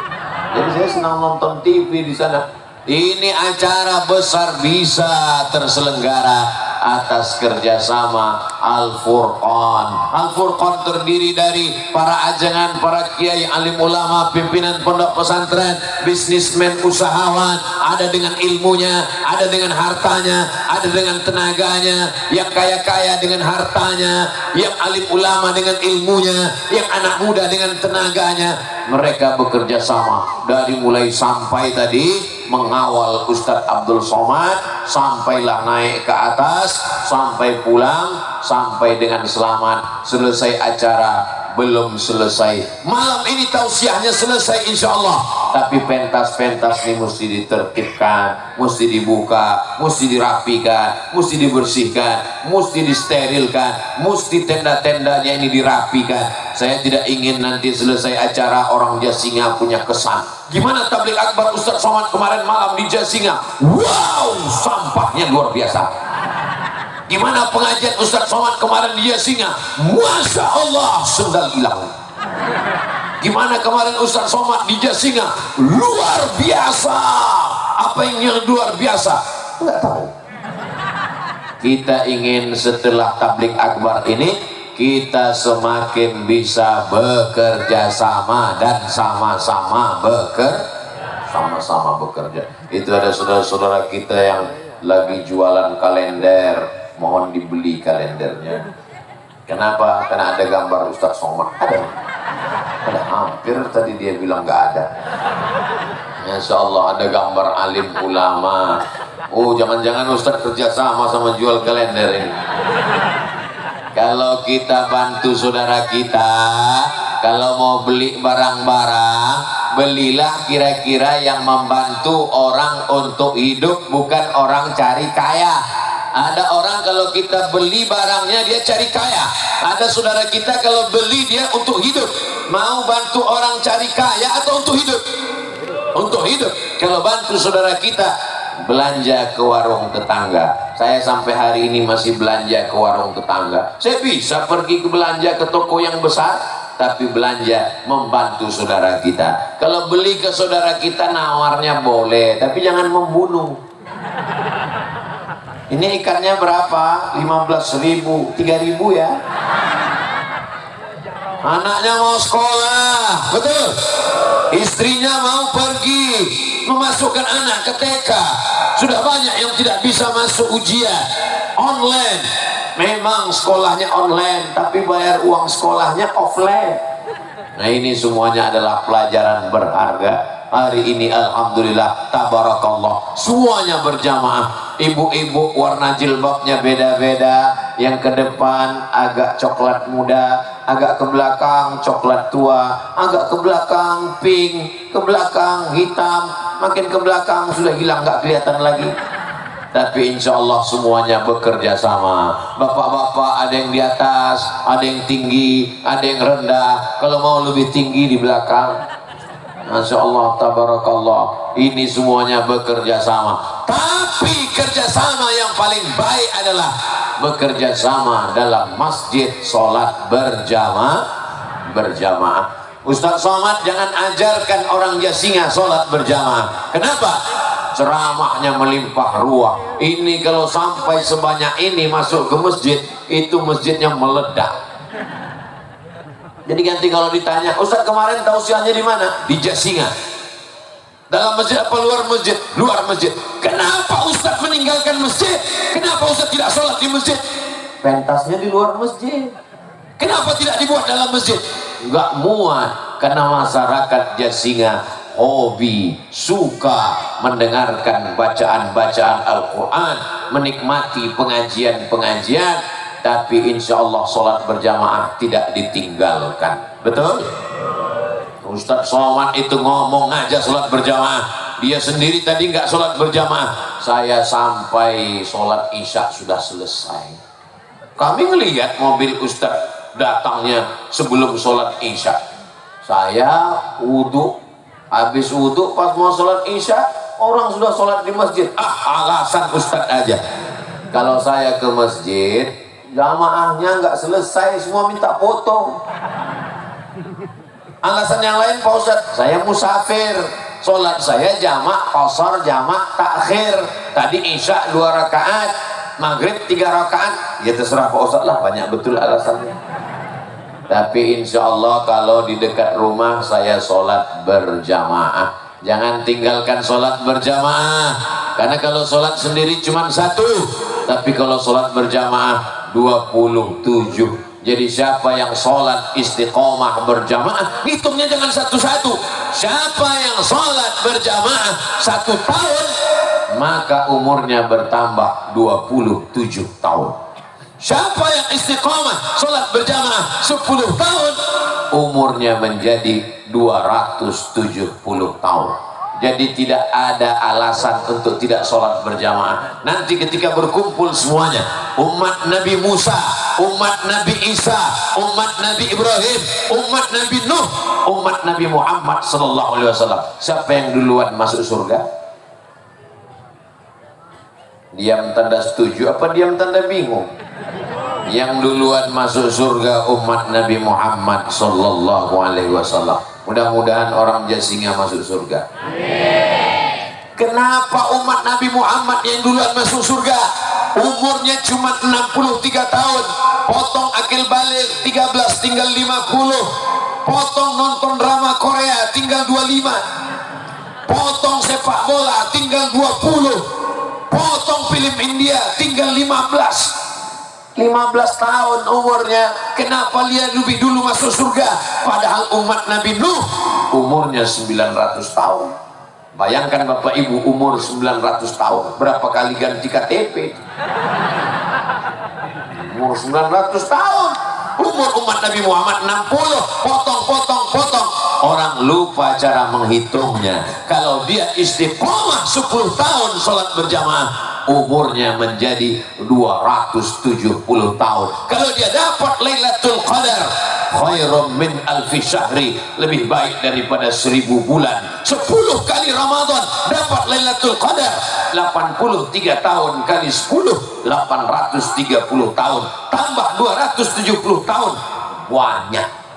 Jadi saya senang nonton TV di sana. Ini acara besar bisa terselenggara atas kerjasama Al-Furqan. Al-Furqan terdiri dari para ajangan, para kiai, alim ulama, pimpinan pondok pesantren, bisnismen, usahawan, ada dengan ilmunya, ada dengan hartanya, ada dengan tenaganya, yang kaya-kaya dengan hartanya, yang alim ulama dengan ilmunya, yang anak muda dengan tenaganya. Mereka bekerja sama dari mulai sampai tadi mengawal Ustadz Abdul Somad, sampailah naik ke atas, sampai pulang, sampai dengan selamat. Selesai acara, belum selesai. Malam ini tausiahnya selesai insya Allah, tapi pentas-pentas ini mesti ditertibkan, mesti dibuka, mesti dirapikan, mesti dibersihkan, mesti disterilkan, mesti tenda-tendanya ini dirapikan. Saya tidak ingin nanti selesai acara orang Jasinga punya kesan, gimana tabligh akbar Ustadz Somad kemarin malam di Jasinga, wow, sampahnya luar biasa. Gimana pengajian Ustadz Somad kemarin di Jasinga, Masya Allah, sendal hilang. Gimana kemarin Ustadz Somad di Jasinga, luar biasa. Apa yang luar biasa? Enggak tahu. Kita ingin setelah tabligh akbar ini kita semakin bisa bekerja sama dan sama-sama bekerja. Itu ada saudara-saudara kita yang lagi jualan kalender, mohon dibeli kalendernya. Kenapa? Karena ada gambar Ustadz Somad. Ada hampir tadi dia bilang nggak ada. Masya Allah, ada gambar alim ulama. Oh, jangan-jangan Ustadz kerja sama jual kalender ini. Kalau kita bantu saudara kita, kalau mau beli barang-barang, belilah kira-kira yang membantu orang untuk hidup, bukan orang cari kaya. Ada orang kalau kita beli barangnya dia cari kaya. Ada saudara kita kalau beli dia untuk hidup. Mau bantu orang cari kaya atau untuk hidup? Untuk hidup. Kalau bantu saudara kita belanja ke warung tetangga, saya sampai hari ini masih belanja ke warung tetangga. Saya bisa pergi ke belanja ke toko yang besar, tapi belanja membantu saudara kita. Kalau beli ke saudara kita nawarnya boleh, tapi jangan membunuh. Ini ikannya berapa? 15.000, 3.000 ya. Anaknya mau sekolah, betul. Istrinya mau pergi memasukkan anak ke TK. Sudah banyak yang tidak bisa masuk ujian online. Memang sekolahnya online, tapi bayar uang sekolahnya offline. Nah, ini semuanya adalah pelajaran berharga. Hari ini alhamdulillah, tabarakallah, semuanya berjamaah. Ibu-ibu warna jilbabnya beda-beda. Yang ke depan agak coklat muda, agak ke belakang coklat tua, agak ke belakang pink, ke belakang hitam, makin ke belakang sudah hilang, nggak kelihatan lagi. Tapi insya Allah semuanya bekerja sama. Bapak-bapak ada yang di atas, ada yang tinggi, ada yang rendah. Kalau mau lebih tinggi di belakang. Masya Allah, tabarakallah, ini semuanya bekerja sama. Tapi kerjasama yang paling baik adalah bekerja sama dalam masjid, sholat berjamaah. Ustadz Somad jangan ajarkan orang Jasinga sholat berjamaah. Kenapa? Ceramahnya melimpah ruah. Ini kalau sampai sebanyak ini masuk ke masjid, itu masjidnya meledak. Jadi ganti kalau ditanya, Ustadz kemarin tausiahnya di mana? Di Jasinga. Dalam masjid apa luar masjid? Luar masjid. Kenapa Ustadz meninggalkan masjid? Kenapa Ustadz tidak sholat di masjid? Pentasnya di luar masjid. Kenapa tidak dibuat dalam masjid? Enggak muat. Karena masyarakat Jasinga hobi, suka mendengarkan bacaan-bacaan Al-Quran, menikmati pengajian-pengajian. Tapi insya Allah sholat berjamaah tidak ditinggalkan. Betul? Ustadz Somad itu ngomong aja sholat berjamaah. Dia sendiri tadi nggak sholat berjamaah. Saya sampai sholat isya sudah selesai. Kami ngelihat mobil Ustadz datangnya sebelum sholat isya. Saya wudhu, habis wudhu pas mau sholat isya, orang sudah sholat di masjid. Alasan Ustadz aja. Kalau saya ke masjid, jamaahnya nggak selesai, semua minta foto. Alasan yang lain, Pak Ustadz, saya musafir, sholat saya jamak qasar, jamak takhir. Tadi isya 2 rakaat, maghrib 3 rakaat, ya terserah Pak Ustadz lah, banyak betul alasannya. Tapi insya Allah kalau di dekat rumah saya sholat berjamaah. Jangan tinggalkan sholat berjamaah, karena kalau sholat sendiri cuma 1, tapi kalau sholat berjamaah 27. Jadi siapa yang sholat istiqomah berjamaah, hitungnya jangan satu-satu. Siapa yang sholat berjamaah 1 tahun, maka umurnya bertambah 27 tahun. Siapa yang istiqomah sholat berjamaah 10 tahun, umurnya menjadi 270 tahun. Jadi tidak ada alasan untuk tidak sholat berjamaah. Nanti ketika berkumpul semuanya, umat Nabi Musa, umat Nabi Isa, umat Nabi Ibrahim, umat Nabi Nuh, umat Nabi Muhammad SAW, siapa yang duluan masuk surga? Diam tanda setuju apa diam tanda bingung? Yang duluan masuk surga umat Nabi Muhammad SAW. Mudah-mudahan orang Jasinga masuk surga. Kenapa umat Nabi Muhammad yang duluan masuk surga? Umurnya cuma 63 tahun. Potong akil balik 13 tinggal 50. Potong nonton drama Korea tinggal 25. Potong sepak bola tinggal 20. Potong film India tinggal 15 tahun umurnya. Kenapa dia lebih dulu masuk surga? Padahal umat Nabi Nuh umurnya 900 tahun. Bayangkan Bapak Ibu, umur 900 tahun, berapa kali ganti KTP? Umur 900 tahun. Umur umat Nabi Muhammad 60. Potong. Orang lupa cara menghitungnya. Kalau dia istiqomah 10 tahun sholat berjamaah, umurnya menjadi 270 tahun. Kalau dia dapat Lailatul Qadar, khairum min alfi syahri, lebih baik daripada 1000 bulan. 10 kali Ramadan dapat Lailatul Qadar, 83 tahun kali 10, 830 tahun, tambah 270 tahun, banyak.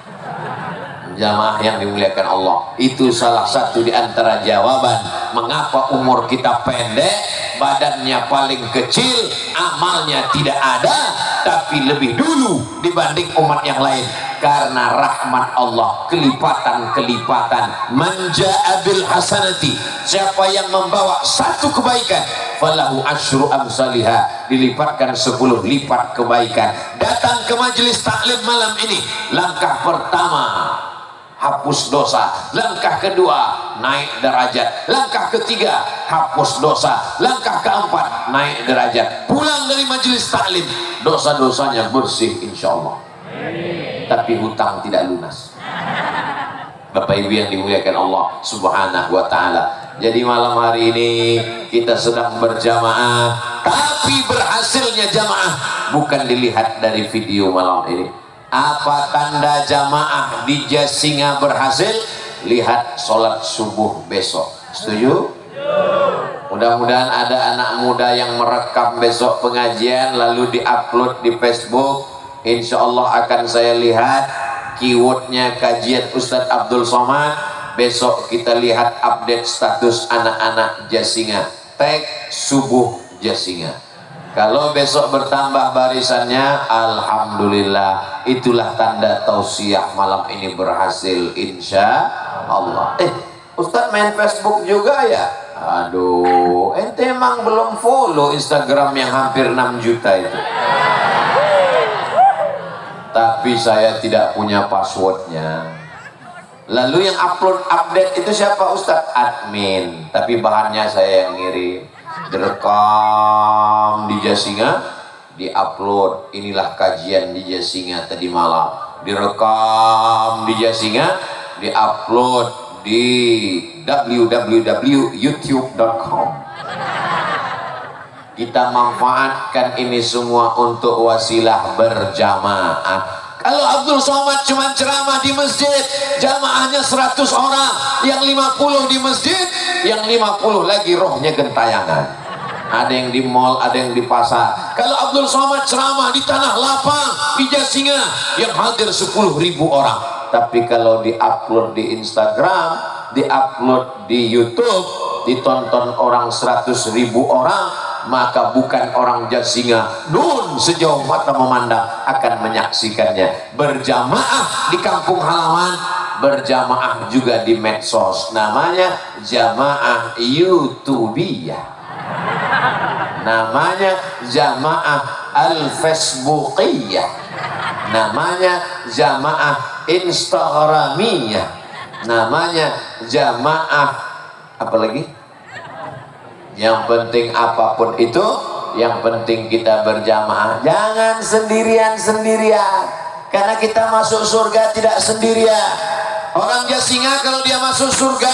Jamaah yang dimuliakan Allah, itu salah satu di antara jawaban mengapa umur kita pendek, badannya paling kecil, amalnya tidak ada, tapi lebih dulu dibanding umat yang lain. Karena rahmat Allah, kelipatan-kelipatan. Manja bil hasanati, siapa yang membawa 1 kebaikan, falahu asyru amsalihah, dilipatkan 10 lipat kebaikan. Datang ke majelis taklim malam ini, langkah pertama hapus dosa, langkah kedua naik derajat, langkah ketiga hapus dosa, langkah keempat naik derajat. Pulang dari majelis taklim, dosa-dosanya bersih insya Allah, tapi hutang tidak lunas. Bapak Ibu yang dimuliakan Allah Subhanahu wa ta'ala. Jadi malam hari ini kita sedang berjamaah, tapi berhasilnya jamaah bukan dilihat dari video malam ini. Apa tanda jamaah di Jasinga berhasil? Lihat sholat subuh besok. Setuju? Mudah-mudahan ada anak muda yang merekam besok pengajian lalu diupload di Facebook. Insya Allah akan saya lihat keywordnya kajian Ustadz Abdul Somad. Besok kita lihat update status anak-anak Jasinga, tag subuh Jasinga. Kalau besok bertambah barisannya, alhamdulillah, itulah tanda tausiah malam ini berhasil insya Allah. Ustadz main Facebook juga ya? Aduh, ente emang belum follow Instagram yang hampir 6 juta itu. Tapi saya tidak punya passwordnya. Lalu yang upload update itu siapa Ustadz? Admin, tapi bahannya saya yang ngirim. Direkam di Jasinga, diupload. Inilah kajian di Jasinga tadi malam. Direkam di Jasinga, diupload di www.youtube.com. Kita manfaatkan ini semua untuk wasilah berjamaah. Kalau Abdul Somad cuma ceramah di masjid, jamaahnya 100 orang, yang 50 di masjid, yang 50 lagi rohnya gentayangan. Ada yang di mall, ada yang di pasar. Kalau Abdul Somad ceramah di tanah lapang, di Jasinga, yang hadir 10.000 orang. Tapi kalau diupload di Instagram, diupload di YouTube, ditonton orang 100.000 orang, maka bukan orang Jasinga nun sejauh mata memandang akan menyaksikannya. Berjamaah di kampung halaman, berjamaah juga di medsos, namanya jamaah YouTubiyah, namanya jamaah al-Facebookiyah, namanya jamaah Instagramiyah, namanya jamaah apa lagi? Yang penting apapun itu, yang penting kita berjamaah, jangan sendirian-sendirian, karena kita masuk surga tidak sendirian. Orang Jasinga kalau dia masuk surga,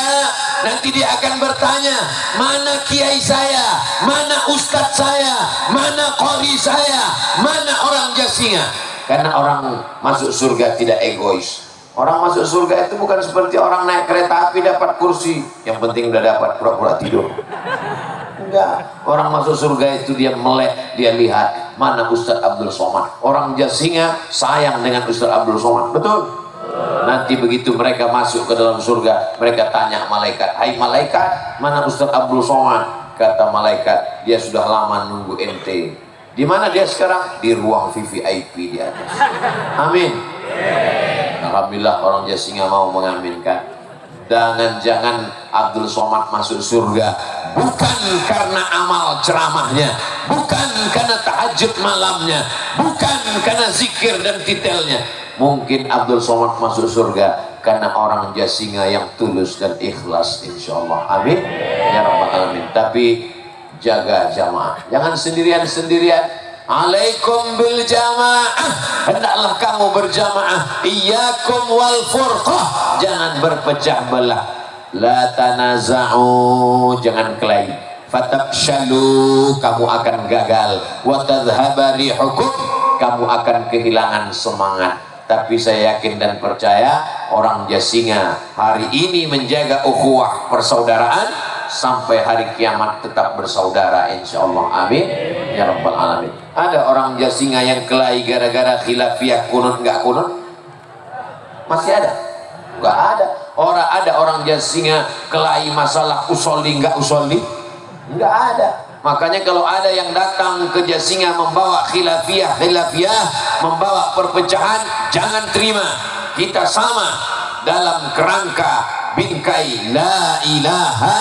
nanti dia akan bertanya, mana kiai saya, mana ustadz saya, mana qori saya, mana orang Jasinga. Karena orang masuk surga tidak egois. Orang masuk surga itu bukan seperti orang naik kereta api dapat kursi, yang penting udah dapat, pura-pura tidur. Enggak, orang masuk surga itu dia melek, dia lihat mana Ustadz Abdul Somad. Orang Jasinga sayang dengan Ustadz Abdul Somad, betul? Nanti begitu mereka masuk ke dalam surga, mereka tanya malaikat, hai malaikat, mana Ustadz Abdul Somad? Kata malaikat, dia sudah lama nunggu ente. Di mana dia sekarang? Di ruang VVIP di atas. Amin. Alhamdulillah orang Jasinga mau mengaminkan. Jangan-jangan Abdul Somad masuk surga bukan karena amal ceramahnya, bukan karena tahajud malamnya, bukan karena zikir dan titelnya. Mungkin Abdul Somad masuk surga karena orang Jasinga yang tulus dan ikhlas, insyaallah. Amin ya rabbal alamin. Tapi jaga jamaah, jangan sendirian-sendirian. Alaikum bil jamaah, hendaklah kamu berjamaah. Iyyakum wal furqah, jangan berpecah belah. La tanaza'u, jangan kelahi. Fatabshalu, kamu akan gagal. Wa tadhhaba rihukum, kamu akan kehilangan semangat. Tapi saya yakin dan percaya orang Jasinga hari ini menjaga ukhuwah persaudaraan sampai hari kiamat tetap bersaudara, insyaallah. Amin ya rabbal alamin. Ada orang Jasinga yang kelahi gara-gara khilafiyah kunut nggak kunut? Masih ada? Nggak ada. Ada orang Jasinga kelahi masalah usolli nggak usolli? Nggak ada. Makanya kalau ada yang datang ke Jasinga membawa khilafiyah, membawa perpecahan, jangan terima. Kita sama dalam kerangka bingkai la ilaha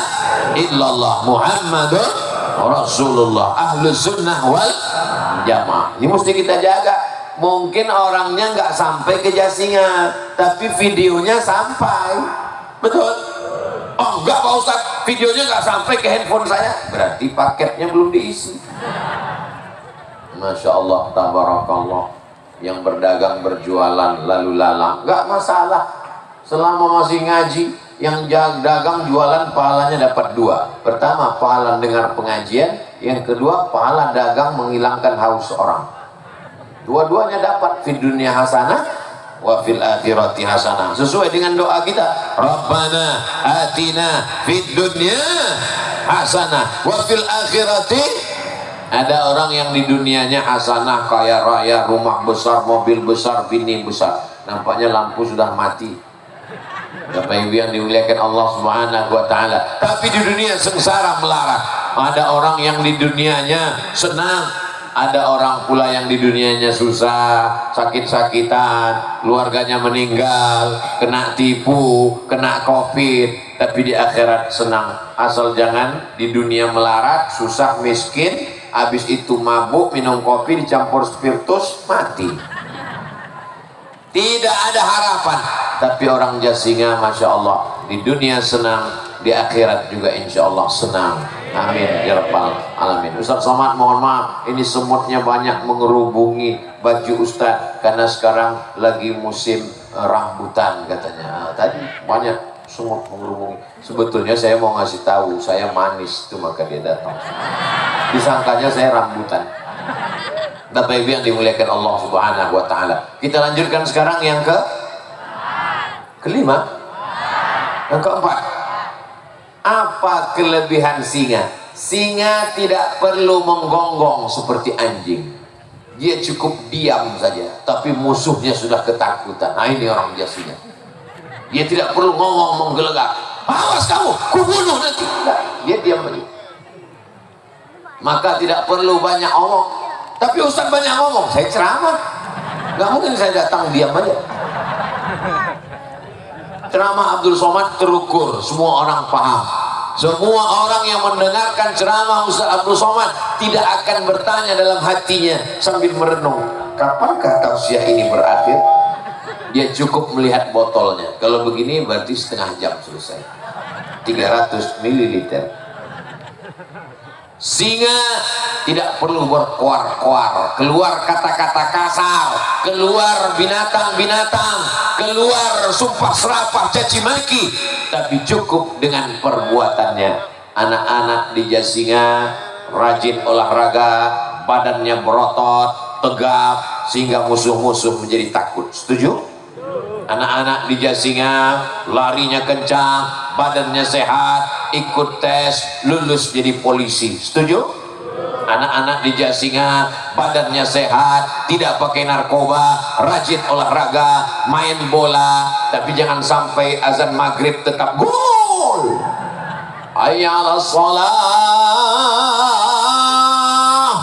illallah Muhammadur Rasulullah, ahlus sunnah wal jamaah. Ini mesti kita jaga. Mungkin orangnya nggak sampai ke Jasinga, tapi videonya sampai. Betul? Oh enggak Pak Ustadz, videonya nggak sampai ke handphone saya, berarti paketnya belum diisi. Masya Allah, tabarakallah. Yang berdagang berjualan lalu lalang nggak masalah, selama masih ngaji. Yang dagang jualan pahalanya dapat dua. Pertama pahala dengar pengajian, yang kedua pahala dagang menghilangkan haus orang. Dua-duanya dapat, fid dunya hasanah wa fil akhirati hasanah, sesuai dengan doa kita, Rabbana atina fid dunya hasanah wa fil akhirati. Ada orang yang di dunianya hasanah, kaya raya, rumah besar, mobil besar, bini besar, nampaknya lampu sudah mati. Bapak Ibu yang dimuliakan Allah Subhanahu wa taala, tapi di dunia sengsara melarat. Ada orang yang di dunianya senang, ada orang pula yang di dunianya susah, sakit-sakitan, keluarganya meninggal, kena tipu, kena covid, tapi di akhirat senang. Asal jangan di dunia melarat, susah, miskin, habis itu mabuk, minum kopi dicampur spiritus, mati. Tidak ada harapan. Tapi orang Jasinga Masya Allah, di dunia senang, di akhirat juga insya Allah senang. Amin ya rabbal alamin. Ustaz Somad mohon maaf, ini semutnya banyak mengerubungi baju Ustaz, karena sekarang lagi musim rambutan katanya. Tadi banyak semut mengerubungi. Sebetulnya saya mau ngasih tahu, saya manis itu, maka dia datang. Disangkanya saya rambutan. Bapak Ibu yang dimuliakan Allah Subhanahu wa taala. Kita lanjutkan sekarang yang kelima. Yang keempat. Apa kelebihan singa? Singa tidak perlu menggonggong seperti anjing. Dia cukup diam saja, tapi musuhnya sudah ketakutan. Nah, ini orang Jasinga. Dia tidak perlu ngomong menggelegak. Awas kamu, kubunuh nanti. Nah, dia diam saja. Maka tidak perlu banyak omong. Tapi Ustaz banyak ngomong, saya ceramah. Gak mungkin saya datang diam aja. Ceramah Abdul Somad terukur, semua orang paham. Semua orang yang mendengarkan ceramah Ustaz Abdul Somad tidak akan bertanya dalam hatinya sambil merenung, kapankah tausiah ini berakhir? Dia cukup melihat botolnya. Kalau begini berarti setengah jam selesai. 300 ml. Sehingga tidak perlu berkuar-kuar, keluar kata-kata kasar, keluar binatang-binatang, keluar sumpah serapah caci maki, tapi cukup dengan perbuatannya. Anak-anak di Jasinga rajin olahraga, badannya berotot, tegap, sehingga musuh-musuh menjadi takut. Setuju? Anak-anak di Jasinga larinya kencang, badannya sehat, ikut tes, lulus jadi polisi. Setuju? Anak-anak di Jasinga badannya sehat, tidak pakai narkoba, rajin olahraga, main bola, tapi jangan sampai azan maghrib tetap gol. Hayya 'alas shalah,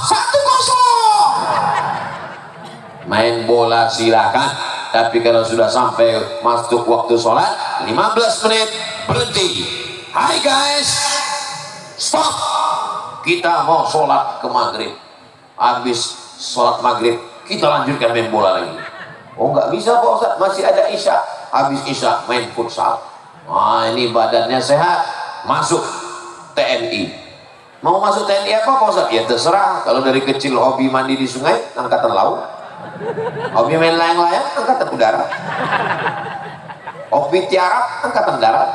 1-0. Main bola silakan, tapi kalau sudah sampai masuk waktu sholat 15 menit berhenti. Hai guys, stop, kita mau sholat ke maghrib. Habis sholat maghrib kita lanjutkan main bola lagi. Oh nggak bisa Pak Ustaz, masih ada isya. Habis isya main futsal. Nah ini badannya sehat, masuk TNI. Mau masuk TNI apa Pak Ustaz? Ya terserah. Kalau dari kecil hobi mandi di sungai, angkatan laut. Hobi main layang-layang, angkatan udara. Hobi tiarap, angkatan darat.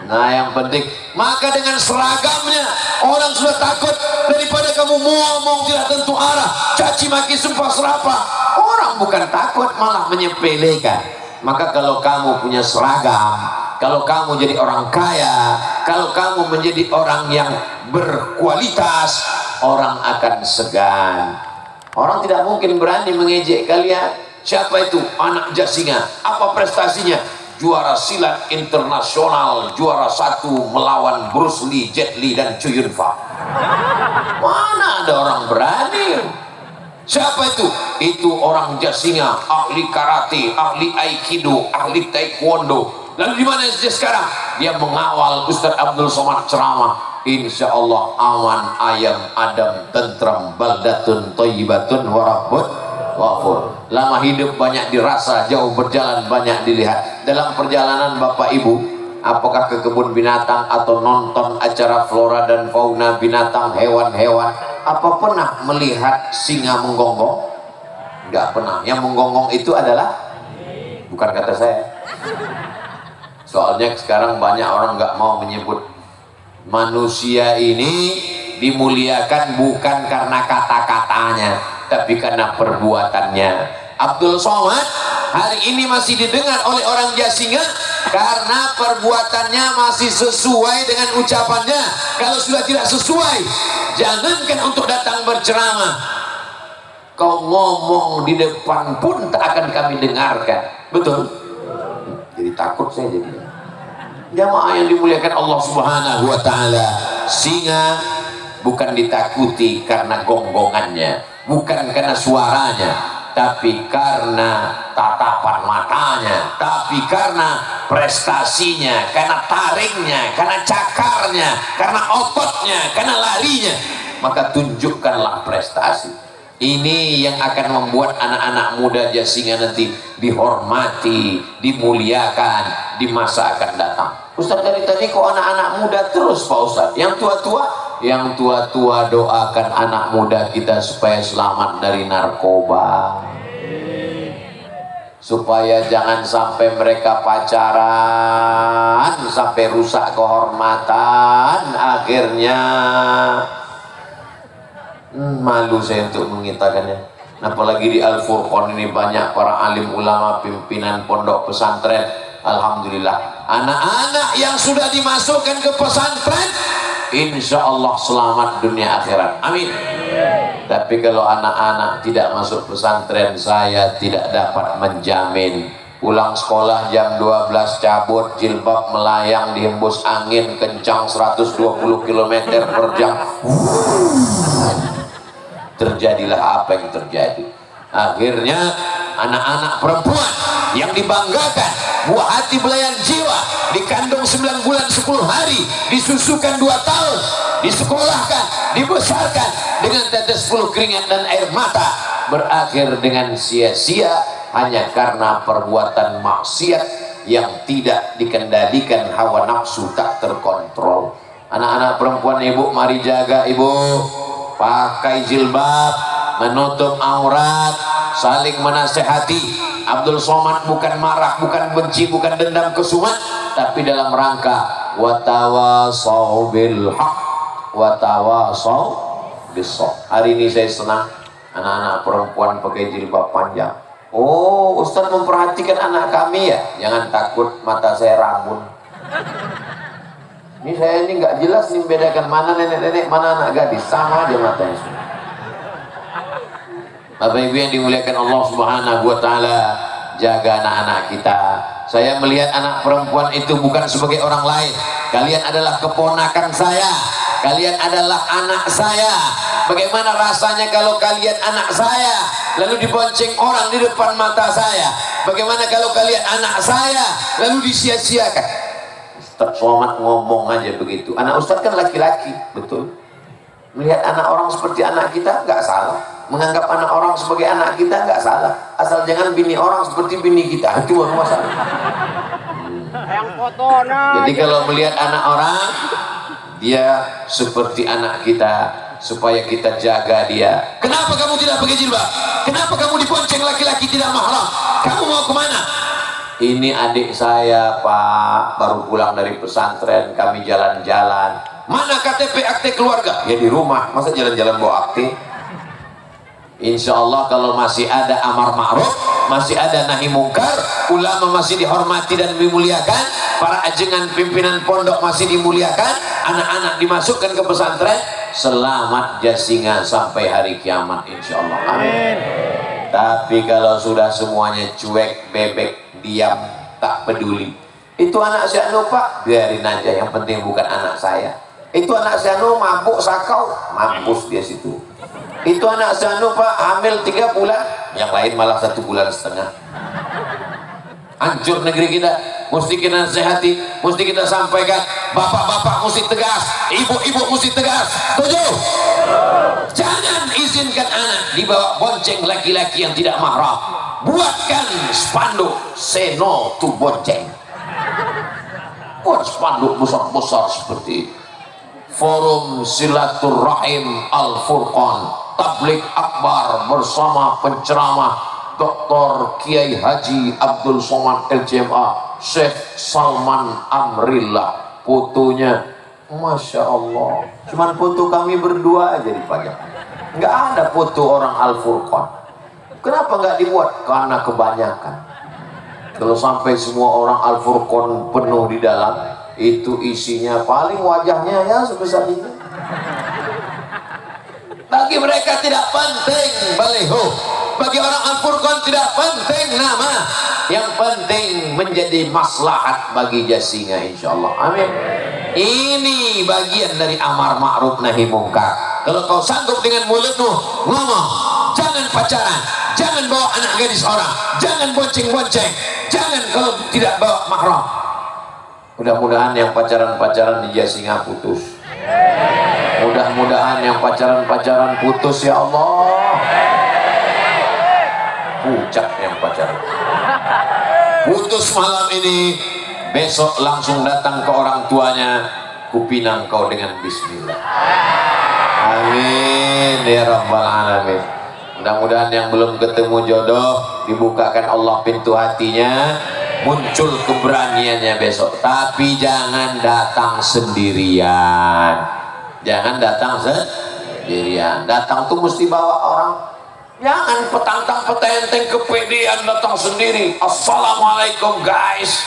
Nah yang penting, maka dengan seragamnya orang sudah takut. Daripada kamu ngomong tidak tentu arah, caci maki sumpah serapah, orang bukan takut malah menyepelekan. Maka kalau kamu punya seragam, kalau kamu jadi orang kaya, kalau kamu menjadi orang yang berkualitas, orang akan segan. Orang tidak mungkin berani mengejek kalian. Siapa itu? Anak Jasinga. Apa prestasinya? Juara silat internasional, juara 1 melawan Bruce Lee, Jet Li, dan Chow Yun Fat. Mana ada orang berani? Siapa itu? Itu orang Jasinga, ahli karate, ahli aikido, ahli taekwondo. Lalu di mana dia sekarang? Dia mengawal Ustaz Abdul Somad ceramah. Insya Allah aman, ayam, adem, tentram, baldatun, thayyibatun, warabbun ghafur. Lama hidup banyak dirasa, jauh berjalan banyak dilihat. Dalam perjalanan Bapak Ibu, apakah ke kebun binatang atau nonton acara flora dan fauna binatang, hewan-hewan, apa pernah melihat singa menggonggong? Enggak pernah. Yang menggonggong itu adalah, bukan kata saya. Soalnya sekarang banyak orang nggak mau menyebut. Manusia ini dimuliakan bukan karena kata-katanya, tapi karena perbuatannya. Abdul Somad hari ini masih didengar oleh orang Jasinga karena perbuatannya masih sesuai dengan ucapannya. Kalau sudah tidak sesuai, jangankan untuk datang berceramah, kau ngomong di depan pun tak akan kami dengarkan. Betul? Jadi takut saya jadi. Jamaah yang dimuliakan Allah Subhanahu wa ta'ala, singa bukan ditakuti karena gonggongannya, bukan karena suaranya, tapi karena tatapan matanya, tapi karena prestasinya, karena taringnya, karena cakarnya, karena ototnya, karena larinya. Maka tunjukkanlah prestasi. Ini yang akan membuat anak-anak muda Jasinga nanti dihormati, dimuliakan di masa akan datang. Ustaz dari tadi kok anak-anak muda terus Pak Ustaz? Yang tua-tua? Yang tua-tua doakan anak muda kita supaya selamat dari narkoba, supaya jangan sampai mereka pacaran sampai rusak kehormatan. Akhirnya malu saya untuk mengitakannya. Apalagi di Al-Furqan ini banyak para alim ulama, pimpinan pondok pesantren. Alhamdulillah, anak-anak yang sudah dimasukkan ke pesantren insya Allah selamat dunia akhirat, amin. Tapi kalau anak-anak tidak masuk pesantren, saya tidak dapat menjamin. Pulang sekolah jam 12 cabut, jilbab melayang dihembus angin kencang 120 km per jam. terjadilah apa yang terjadi. Akhirnya anak-anak perempuan yang dibanggakan, buah hati belayan jiwa, dikandung 9 bulan 10 hari, disusukan 2 tahun, disekolahkan, dibesarkan dengan tetes 10 keringat dan air mata, berakhir dengan sia-sia hanya karena perbuatan maksiat yang tidak dikendalikan, hawa nafsu tak terkontrol. Anak-anak perempuan ibu, mari jaga ibu, pakai jilbab, menutup aurat, saling menasehati. Abdul Somad bukan marah, bukan benci, bukan dendam kesumat, tapi dalam rangka watawasau bil haq watawasau bis. Hari ini saya senang anak-anak perempuan pakai jilbab panjang. Oh, Ustaz memperhatikan anak kami ya. Jangan takut, mata saya rabun. Ini saya ini nggak jelas nih membedakan mana nenek-nenek, mana anak gadis, sama aja matanya semua. Bapak Ibu yang dimuliakan Allah Subhanahu wa taala, jaga anak-anak kita. Saya melihat anak perempuan itu bukan sebagai orang lain. Kalian adalah keponakan saya. Kalian adalah anak saya. Bagaimana rasanya kalau kalian anak saya lalu dibonceng orang di depan mata saya? Bagaimana kalau kalian anak saya lalu disia-siakan? Ustaz Somad ngomong aja begitu. Anak Ustaz kan laki-laki, betul. Melihat anak orang seperti anak kita nggak salah. Menganggap anak orang sebagai anak kita nggak salah. Asal jangan bini orang seperti bini kita, itu baru masalah. Jadi kalau melihat anak orang, dia seperti anak kita, supaya kita jaga dia. Kenapa kamu tidak pakai jilbab? Kenapa kamu dibonceng laki-laki tidak mahram? Kamu mau kemana? Ini adik saya Pak, baru pulang dari pesantren, kami jalan-jalan. Mana KTP akte keluarga? Ya di rumah, masa jalan-jalan bawa akte? Insya Allah kalau masih ada amar ma'ruf, masih ada nahi mungkar, ulama masih dihormati dan dimuliakan, para ajengan pimpinan pondok masih dimuliakan, anak-anak dimasukkan ke pesantren, selamat jasingan sampai hari kiamat insya Allah. Amin. Tapi kalau sudah semuanya cuek, bebek, diam, tak peduli, itu anak Syahnu Pak, biarin aja, yang penting bukan anak saya. Itu anak Syahnu mabuk sakau, mampus dia situ. Itu anak Syahnu Pak hamil 3 bulan, yang lain malah 1,5 bulan. Hancur negeri kita, mesti kita nasihati, mesti kita sampaikan. Bapak-bapak mesti tegas, ibu-ibu mesti tegas. Setuju? Jangan izinkan anak dibawa bonceng laki-laki yang tidak mahram. Buatkan spanduk say no to bonceng. Buat spanduk besar-besar seperti Forum Silaturahim Al-Furqan Tablik Akbar bersama penceramah Dr. Kiai Haji Abdul Somad LCMA Syekh Salman Amrillah. Fotonya Masya Allah, cuman foto kami berdua aja dipajang, nggak ada foto orang Al-Furqan. Kenapa nggak dibuat? Karena kebanyakan. Kalau sampai semua orang Al-Furqan penuh di dalam, itu isinya paling wajahnya ya sebesar ini. Bagi mereka tidak penting baliho, bagi orang Al-Furqan tidak penting nama, yang penting menjadi maslahat bagi jasinga insyaallah. Amin. Ini bagian dari amar ma'ruf nahi mungkar. Kalau kau sanggup dengan mulutmu ngomong, jangan pacaran, jangan bawa anak gadis orang, jangan bonceng-bonceng, jangan kalau tidak bawa mahram. Mudah-mudahan yang pacaran-pacaran di Jasinga putus. Mudah-mudahan yang pacaran-pacaran putus ya Allah. Puncak yang pacaran. Putus malam ini, besok langsung datang ke orang tuanya, kupinang kau dengan bismillah. Amin ya rabbal alamin. Mudah-mudahan yang belum ketemu jodoh dibukakan Allah pintu hatinya, muncul keberaniannya besok. Tapi jangan datang sendirian. Jangan datang sendirian. Datang tuh mesti bawa orang. Jangan petantang petenteng kepedean datang sendiri. Assalamualaikum guys.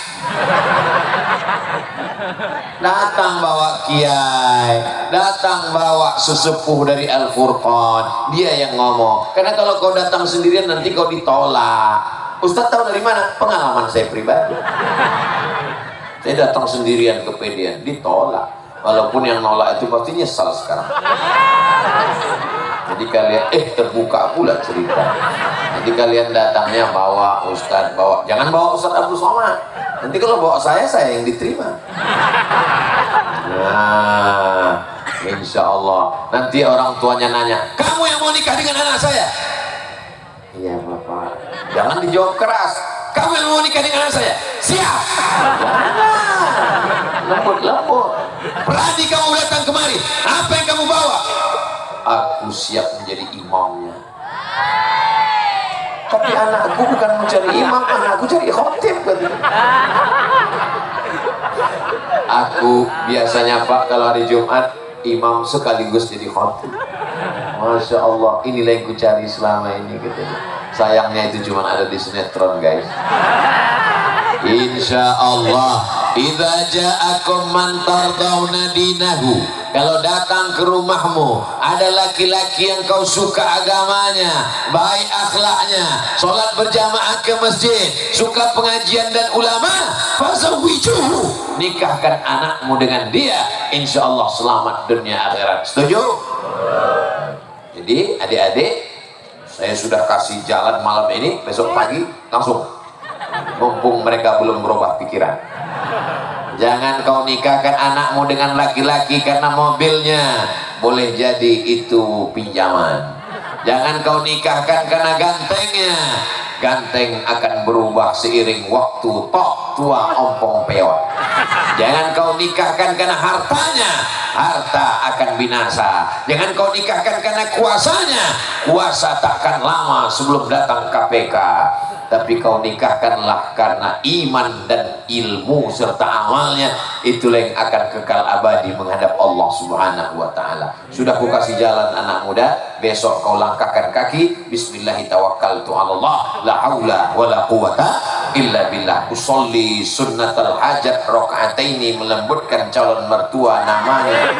Datang bawa kiai, datang bawa sesepuh dari Al-Furqan, dia yang ngomong. Karena kalau kau datang sendirian nanti kau ditolak. Ustaz tahu dari mana? Pengalaman saya pribadi. Saya datang sendirian kepedean, ditolak. Walaupun yang nolak itu pasti nyesal sekarang. Jadi kalian terbuka pula cerita. Jadi kalian datangnya bawa Ustadz, jangan bawa Ustadz Abdul Somad. Nanti kalau bawa saya yang diterima. Nah, insya Allah nanti orang tuanya nanya, kamu yang mau nikah dengan anak saya? Iya Bapak. Jangan dijawab keras. Kamu yang mau nikah dengan anak saya? Siap. Lembut. Berani kamu datang kemari. Apa yang kamu bawa? Aku siap menjadi imamnya. Tapi anakku bukan mencari imam, anakku cari khotib. Aku biasanya Pak kalau hari Jumat imam sekaligus jadi khotib. Masya Allah, inilah yang ku cari selama ini gitu. Sayangnya itu cuma ada di sinetron guys. Insya Allah, idza ja'akum man tardawna dinahu, kalau datang ke rumahmu ada laki-laki yang kau suka agamanya, baik akhlaknya, sholat berjamaah ke masjid, suka pengajian dan ulama, fazawwijuhu, nikahkan anakmu dengan dia, insya Allah selamat dunia akhirat. Setuju? Jadi adik-adik, saya sudah kasih jalan malam ini, besok pagi langsung, mumpung mereka belum berubah pikiran. Jangan kau nikahkan anakmu dengan laki-laki karena mobilnya, boleh jadi itu pinjaman. Jangan kau nikahkan karena gantengnya, ganteng akan berubah seiring waktu, tok tua ompong peot. Jangan kau nikahkan karena hartanya, harta akan binasa. Jangan kau nikahkan karena kuasanya, kuasa takkan lama sebelum datang KPK. Tapi kau nikahkanlah karena iman dan ilmu serta amalnya, itulah yang akan kekal abadi menghadap Allah Subhanahu wa Ta'ala. Sudah ku kasih jalan anak muda, besok kau langkahkan kaki, bismillahi tawakkaltu 'alallah, la haula wala quwata illa billah. Usolli sunnatal hajat rakaataini, melembutkan calon mertua namanya.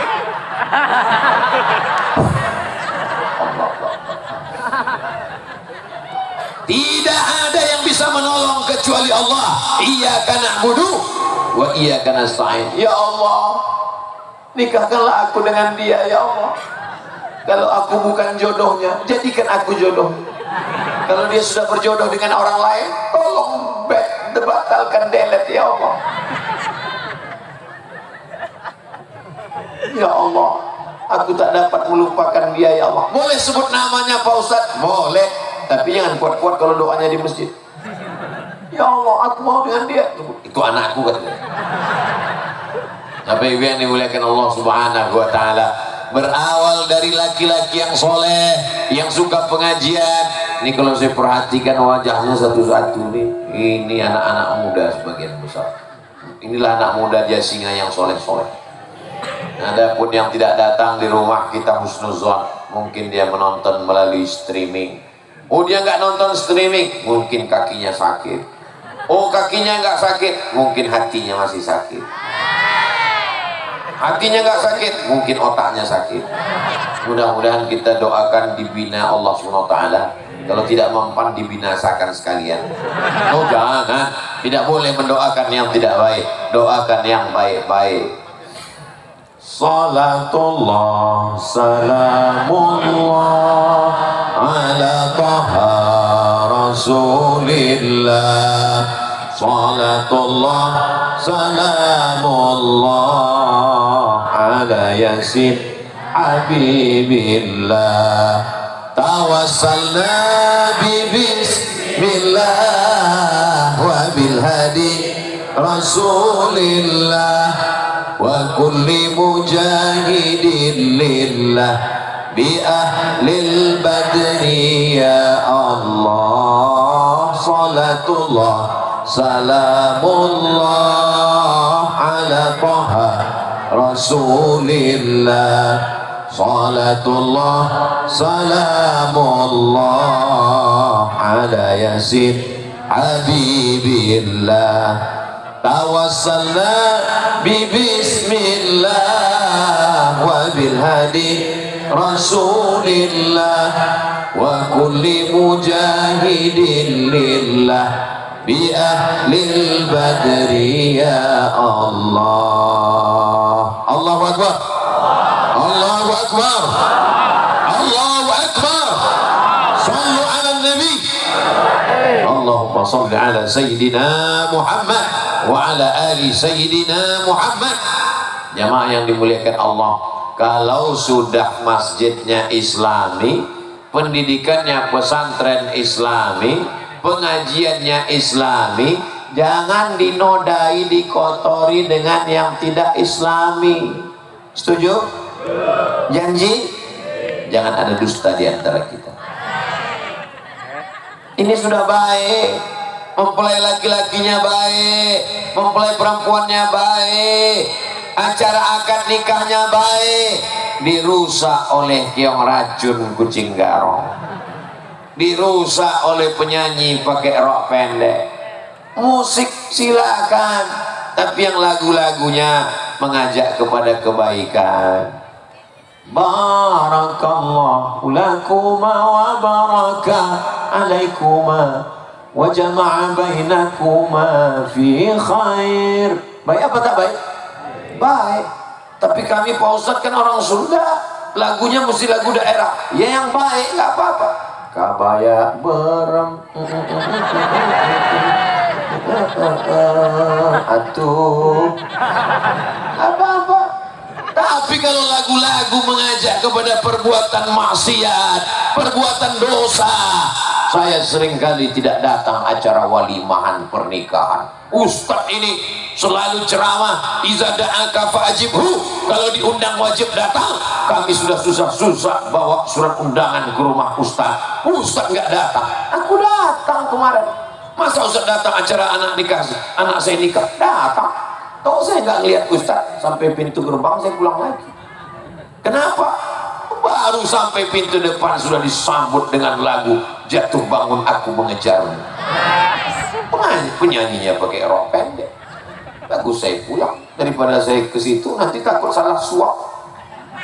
Tidak ada yang bisa menolong kecuali Allah. Iyyaka na'budu wa iyyaka nasta'in. Ya Allah, nikahkanlah aku dengan dia ya Allah. Kalau aku bukan jodohnya, jadikan aku jodoh. Kalau dia sudah berjodoh dengan orang lain, tolong batalkan, delete ya Allah. Ya Allah, aku tak dapat melupakan dia ya Allah. Boleh sebut namanya Pak Ustadz? Boleh. Tapi jangan kuat-kuat kalau doanya di masjid. Ya Allah, aku mau dengan dia. Itu anakku katanya. Tapi yang dimuliakan Allah Subhanahu wa Ta'ala, berawal dari laki-laki yang soleh, yang suka pengajian. Ini kalau saya perhatikan wajahnya satu-satu nih, ini anak-anak muda sebagian besar. Inilah anak muda Jasinga yang soleh-soleh. Adapun yang tidak datang di rumah kita husnuzon, mungkin dia menonton melalui streaming. Oh, dia nggak nonton streaming, mungkin kakinya sakit. Oh, kakinya nggak sakit, mungkin hatinya masih sakit. Hatinya nggak sakit, mungkin otaknya sakit. Mudah-mudahan kita doakan dibina Allah SWT. Kalau tidak mempan, dibinasakan sekalian. Oh jangan, tidak boleh mendoakan yang tidak baik, doakan yang baik-baik. Salatullah salamullah ala taha rasulillah. Salatullah salamullah ala yasin habibillah. Tawassalna bi bismillah wa bil hadi rasulillah wa kulli mujahidin lillah bi ahlil badri ya Allah. Salatullah salamullah ala taha rasulillah. Salatullah salamullah ala yasin habibillah. Tawassalna bi bismillah wa bil hadi rasulillah wa kulli mujahidin lillah bi ahlil badri ya Allah. Allahu akbar, Allahu akbar, Allahu akbar. Allahumma sholli ala Sayyidina Muhammad wa ala ali Sayyidina Muhammad. Jamaah yang dimuliakan Allah, kalau sudah masjidnya Islami, pendidikannya pesantren Islami, pengajiannya Islami, jangan dinodai, dikotori dengan yang tidak Islami. Setuju? Janji? Jangan ada dusta di antara kita. Ini sudah baik, mempelai laki-lakinya baik, mempelai perempuannya baik, acara akad nikahnya baik, dirusak oleh kiong racun kucing garong, dirusak oleh penyanyi pakai rok pendek. Musik silakan, tapi yang lagu-lagunya mengajak kepada kebaikan. Barakallahu lakuma wa baraka alaikuma wa jama'a bainakuma fi khair. Baik apa tak baik? Baik. Tapi kami Pak Ustadz kan orang Sunda, lagunya mesti lagu daerah. Ya yang baik, nggak apa-apa. Kabaya berem atuh apa-apa. Tapi kalau lagu-lagu mengajak kepada perbuatan maksiat, perbuatan dosa, saya seringkali tidak datang acara walimahan pernikahan. Ustadz ini selalu ceramah, iza da'aka fa'ajibhu, kalau diundang wajib datang. Kami sudah susah-susah bawa surat undangan ke rumah Ustadz. Ustadz nggak datang. Aku datang kemarin. Masa Ustadz datang acara anak nikah, anak saya nikah? Datang. Kok saya nggak ngeliat Ustadz sampai pintu gerbang, saya pulang lagi. Kenapa? Baru sampai pintu depan sudah disambut dengan lagu Jatuh Bangun Aku Mengejarmu. Penyanyinya pakai rok pendek. Bagus saya pulang, daripada saya ke situ nanti takut salah suap,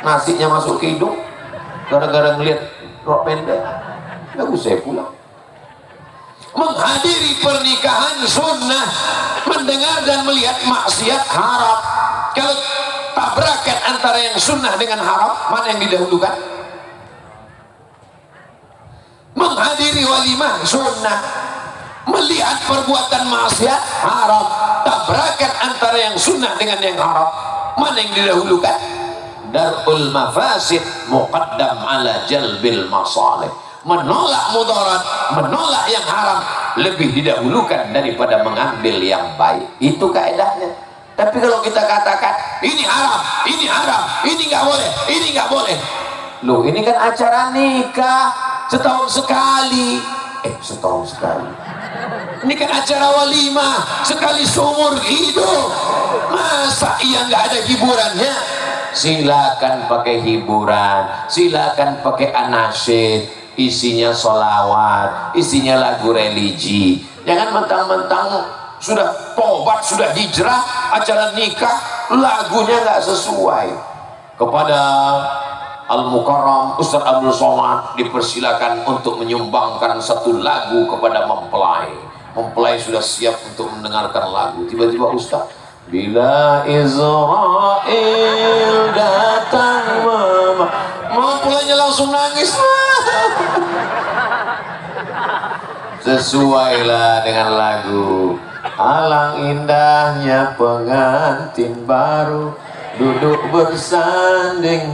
nasinya masuk ke hidung gara-gara ngeliat rok pendek. Bagus saya pulang. Menghadiri pernikahan sunnah, mendengar dan melihat maksiat haram. Kalau tabrakan antara yang sunnah dengan haram, mana yang didahulukan? Menghadiri walimah sunnah, melihat perbuatan maksiat haram. Tabrakan antara yang sunnah dengan yang haram, mana yang didahulukan? Darul mafasid muqaddam ala jalbil masalih. Menolak mudarat, menolak yang haram lebih didahulukan daripada mengambil yang baik. Itu kaedahnya. Tapi kalau kita katakan ini haram, ini haram, ini nggak boleh, ini nggak boleh. Loh, ini kan acara nikah setahun sekali. Setahun sekali. Ini kan acara walimah sekali seumur hidup. Masa iya nggak ada hiburannya? Silakan pakai hiburan, silakan pakai anasyid, isinya sholawat, isinya lagu religi. Jangan mentang-mentang sudah tobat, sudah hijrah, acara nikah lagunya nggak sesuai. Kepada Al-Mukarram Ustaz Abdul Somad dipersilakan untuk menyumbangkan satu lagu kepada mempelai. Mempelai sudah siap untuk mendengarkan lagu. Tiba-tiba Ustaz, bila Israel datang, mempelainya langsung nangis. Sesuailah dengan lagu. Alang indahnya pengantin baru duduk bersanding.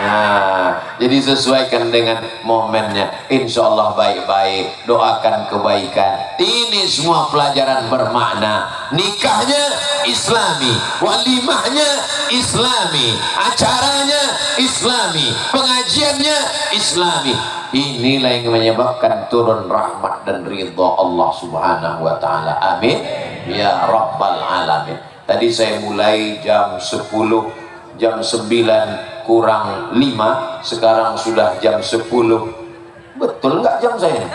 Nah, jadi sesuaikan dengan momennya. Insya Allah baik-baik, doakan kebaikan. Ini semua pelajaran bermakna. Nikahnya Islami, walimahnya Islami, acaranya Islami, pengajiannya Islami. Inilah yang menyebabkan turun rahmat dan ridha Allah Subhanahu wa taala. Amin ya rabbal alamin. Tadi saya mulai jam 10, jam 9 kurang 5, sekarang sudah jam 10. Betul nggak jam saya?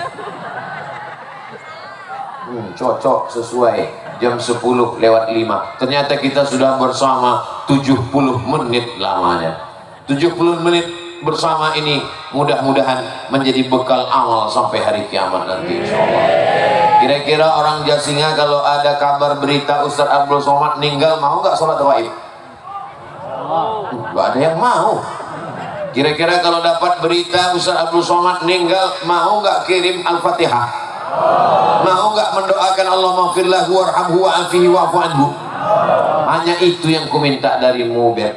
Cocok, sesuai. Jam 10 lewat 5. Ternyata kita sudah bersama 70 menit lamanya. 70 menit bersama ini mudah-mudahan menjadi bekal amal sampai hari kiamat nanti, insyaallah. Kira-kira orang Jasinga kalau ada kabar berita Ustaz Abdul Somad meninggal, mau nggak sholat gaib? Nggak ada yang mau. Kira-kira kalau dapat berita Ustaz Abdul Somad meninggal, mau nggak kirim Al-Fatihah? Mau nggak mendoakan Allah maghfir lahu warhamhu wa'afihi wa'fu anhu? Hanya itu yang ku minta darimu, Beb.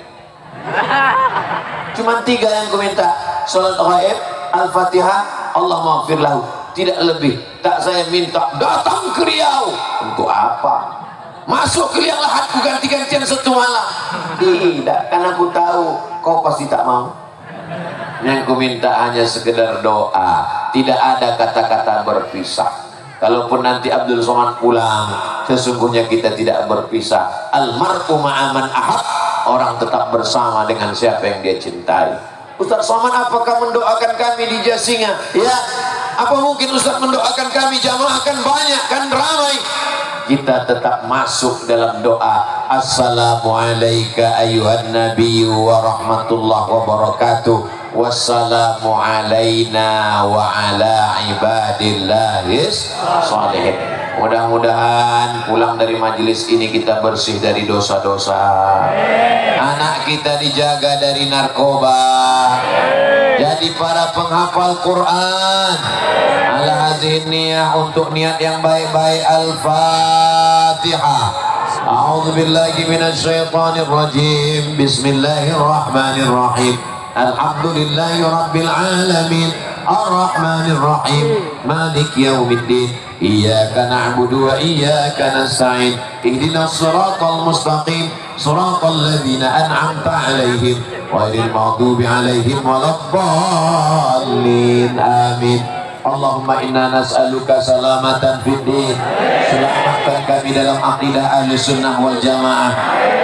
Cuma 3 yang ku minta. Salat ghaib, Al-Fatihah, Allah maghfir lahu. Tidak lebih. Tak saya minta datang ke Riau. Untuk apa? Masuk ke Liang Lahat ku ganti-gantian 1 malam. Tidak, karena aku tahu kau pasti tak mau. Yang ku minta hanya sekedar doa. Tidak ada kata-kata berpisah. Kalaupun nanti Abdul Somad pulang, sesungguhnya kita tidak berpisah. Almar'u ma'aman ahab. Orang tetap bersama dengan siapa yang dia cintai. Ustaz Somad, apakah mendoakan kami di Jasinga? Ya. Apa mungkin Ustaz mendoakan kami? Jamaah kan banyak, kan ramai. Kita tetap masuk dalam doa. Assalamualaikum ayyuhan nabiyyu wa rahmatullahi wa barakatuh. Wassalamu alaina wa ala ibadillahis sholihin. Mudah-mudahan pulang dari majelis ini kita bersih dari dosa-dosa. Anak kita dijaga dari narkoba. Jadi para penghafal Quran. Ala hadhihi niyah, untuk niat yang baik-baik. Al-Fatihah. A'udzu billahi minasy syaithanir rajim. Bismillahirrahmanirrahim. Alhamdulillahi rabbil alamin. Ar-Rahmanir Rahim. Malik yaumiddin. Iyyaka na'budu wa iyyaka nasta'in. Ihdinas siratal mustaqim. Siratal ladzina an'amta 'alaihim ghairil maghdubi 'alaihim waladdallin. Amin. Allahumma inna nas'aluka salamatan fid din. Selamatkan kami dalam akidah ahli sunnah wal jamaah.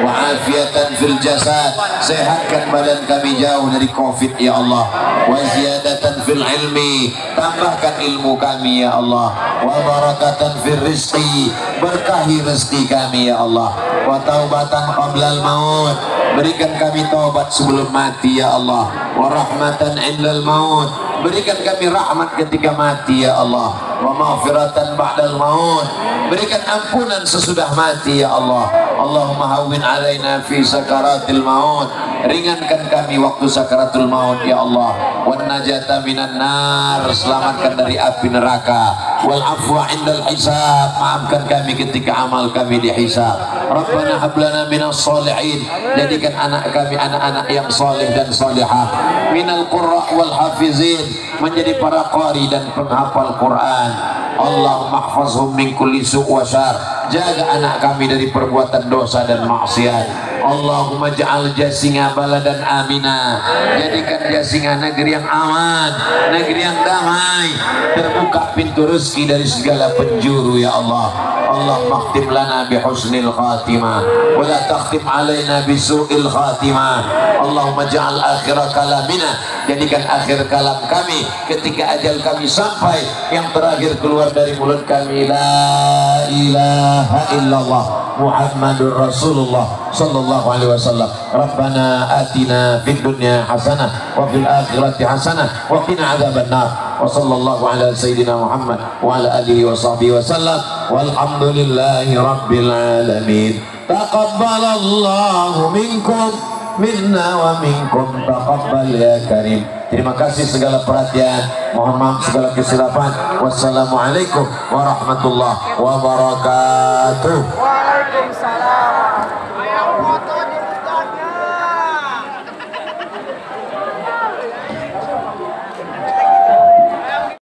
Wa afiatan fil jasad. Sehatkan badan kami jauh dari Covid ya Allah. Wa ziyadatan fil ilmi. Tambahkan ilmu kami ya Allah. Wa barakatan fil rizqi. Berkahi rezeki kami ya Allah. Wa taubatan qablal maut. Berikan kami taubat sebelum mati ya Allah. Wa rahmatan indal maut. Berikan kami rahmat ketika mati ya Allah. Wa maghfiratan ba'dal maut. Berikan ampunan sesudah mati ya Allah. Allahumma hawwin alaina fi sakaratil maut. Ringankan kami waktu sakaratul maut ya Allah. Wan najata minan nar. Selamatkan dari api neraka. Wal afwa indal hisab. Maafkan kami ketika amal kami dihisab. Rabbana hablana minas solihin. Jadikan anak kami anak-anak yang soleh dan solehah. Minal qurra wal hafizin. Menjadi para qari dan penghafal Quran. Allahumma hafazhum min kulli su' wa syar. Jaga anak kami dari perbuatan dosa dan maksiat. Allahumma ja'al Jasinga baladan amina. Jadikan Jasinga negeri yang aman, negeri yang damai. Terbuka pintu rezeki dari segala penjuru ya Allah. Allah makhtim lana bi husnil khatimah wa la takhtim alaina bi su'il khatimah. Allahumma ja'al akhir kalamina. Jadikan akhir kalam kami ketika ajal kami sampai, yang terakhir keluar dari mulut kami la ilaha illallah Muhammadur Rasulullah sallallahu alaihi wasallam. Rabbana atina fid dunya hasanah wa fil akhirati hasanah wa qina adzabannar. Wa sallallahu ala sayyidina Muhammad wa ala alihi wa sahbihi wasallam. Walhamdulillahi rabbil alamin. Taqabbalallahu minkum minna wa minkum taqabbal ya karim. Terima kasih segala perhatian, mohon maaf segala kesilapan. Wassalamualaikum warahmatullahi wabarakatuh. Waalaikumsalam.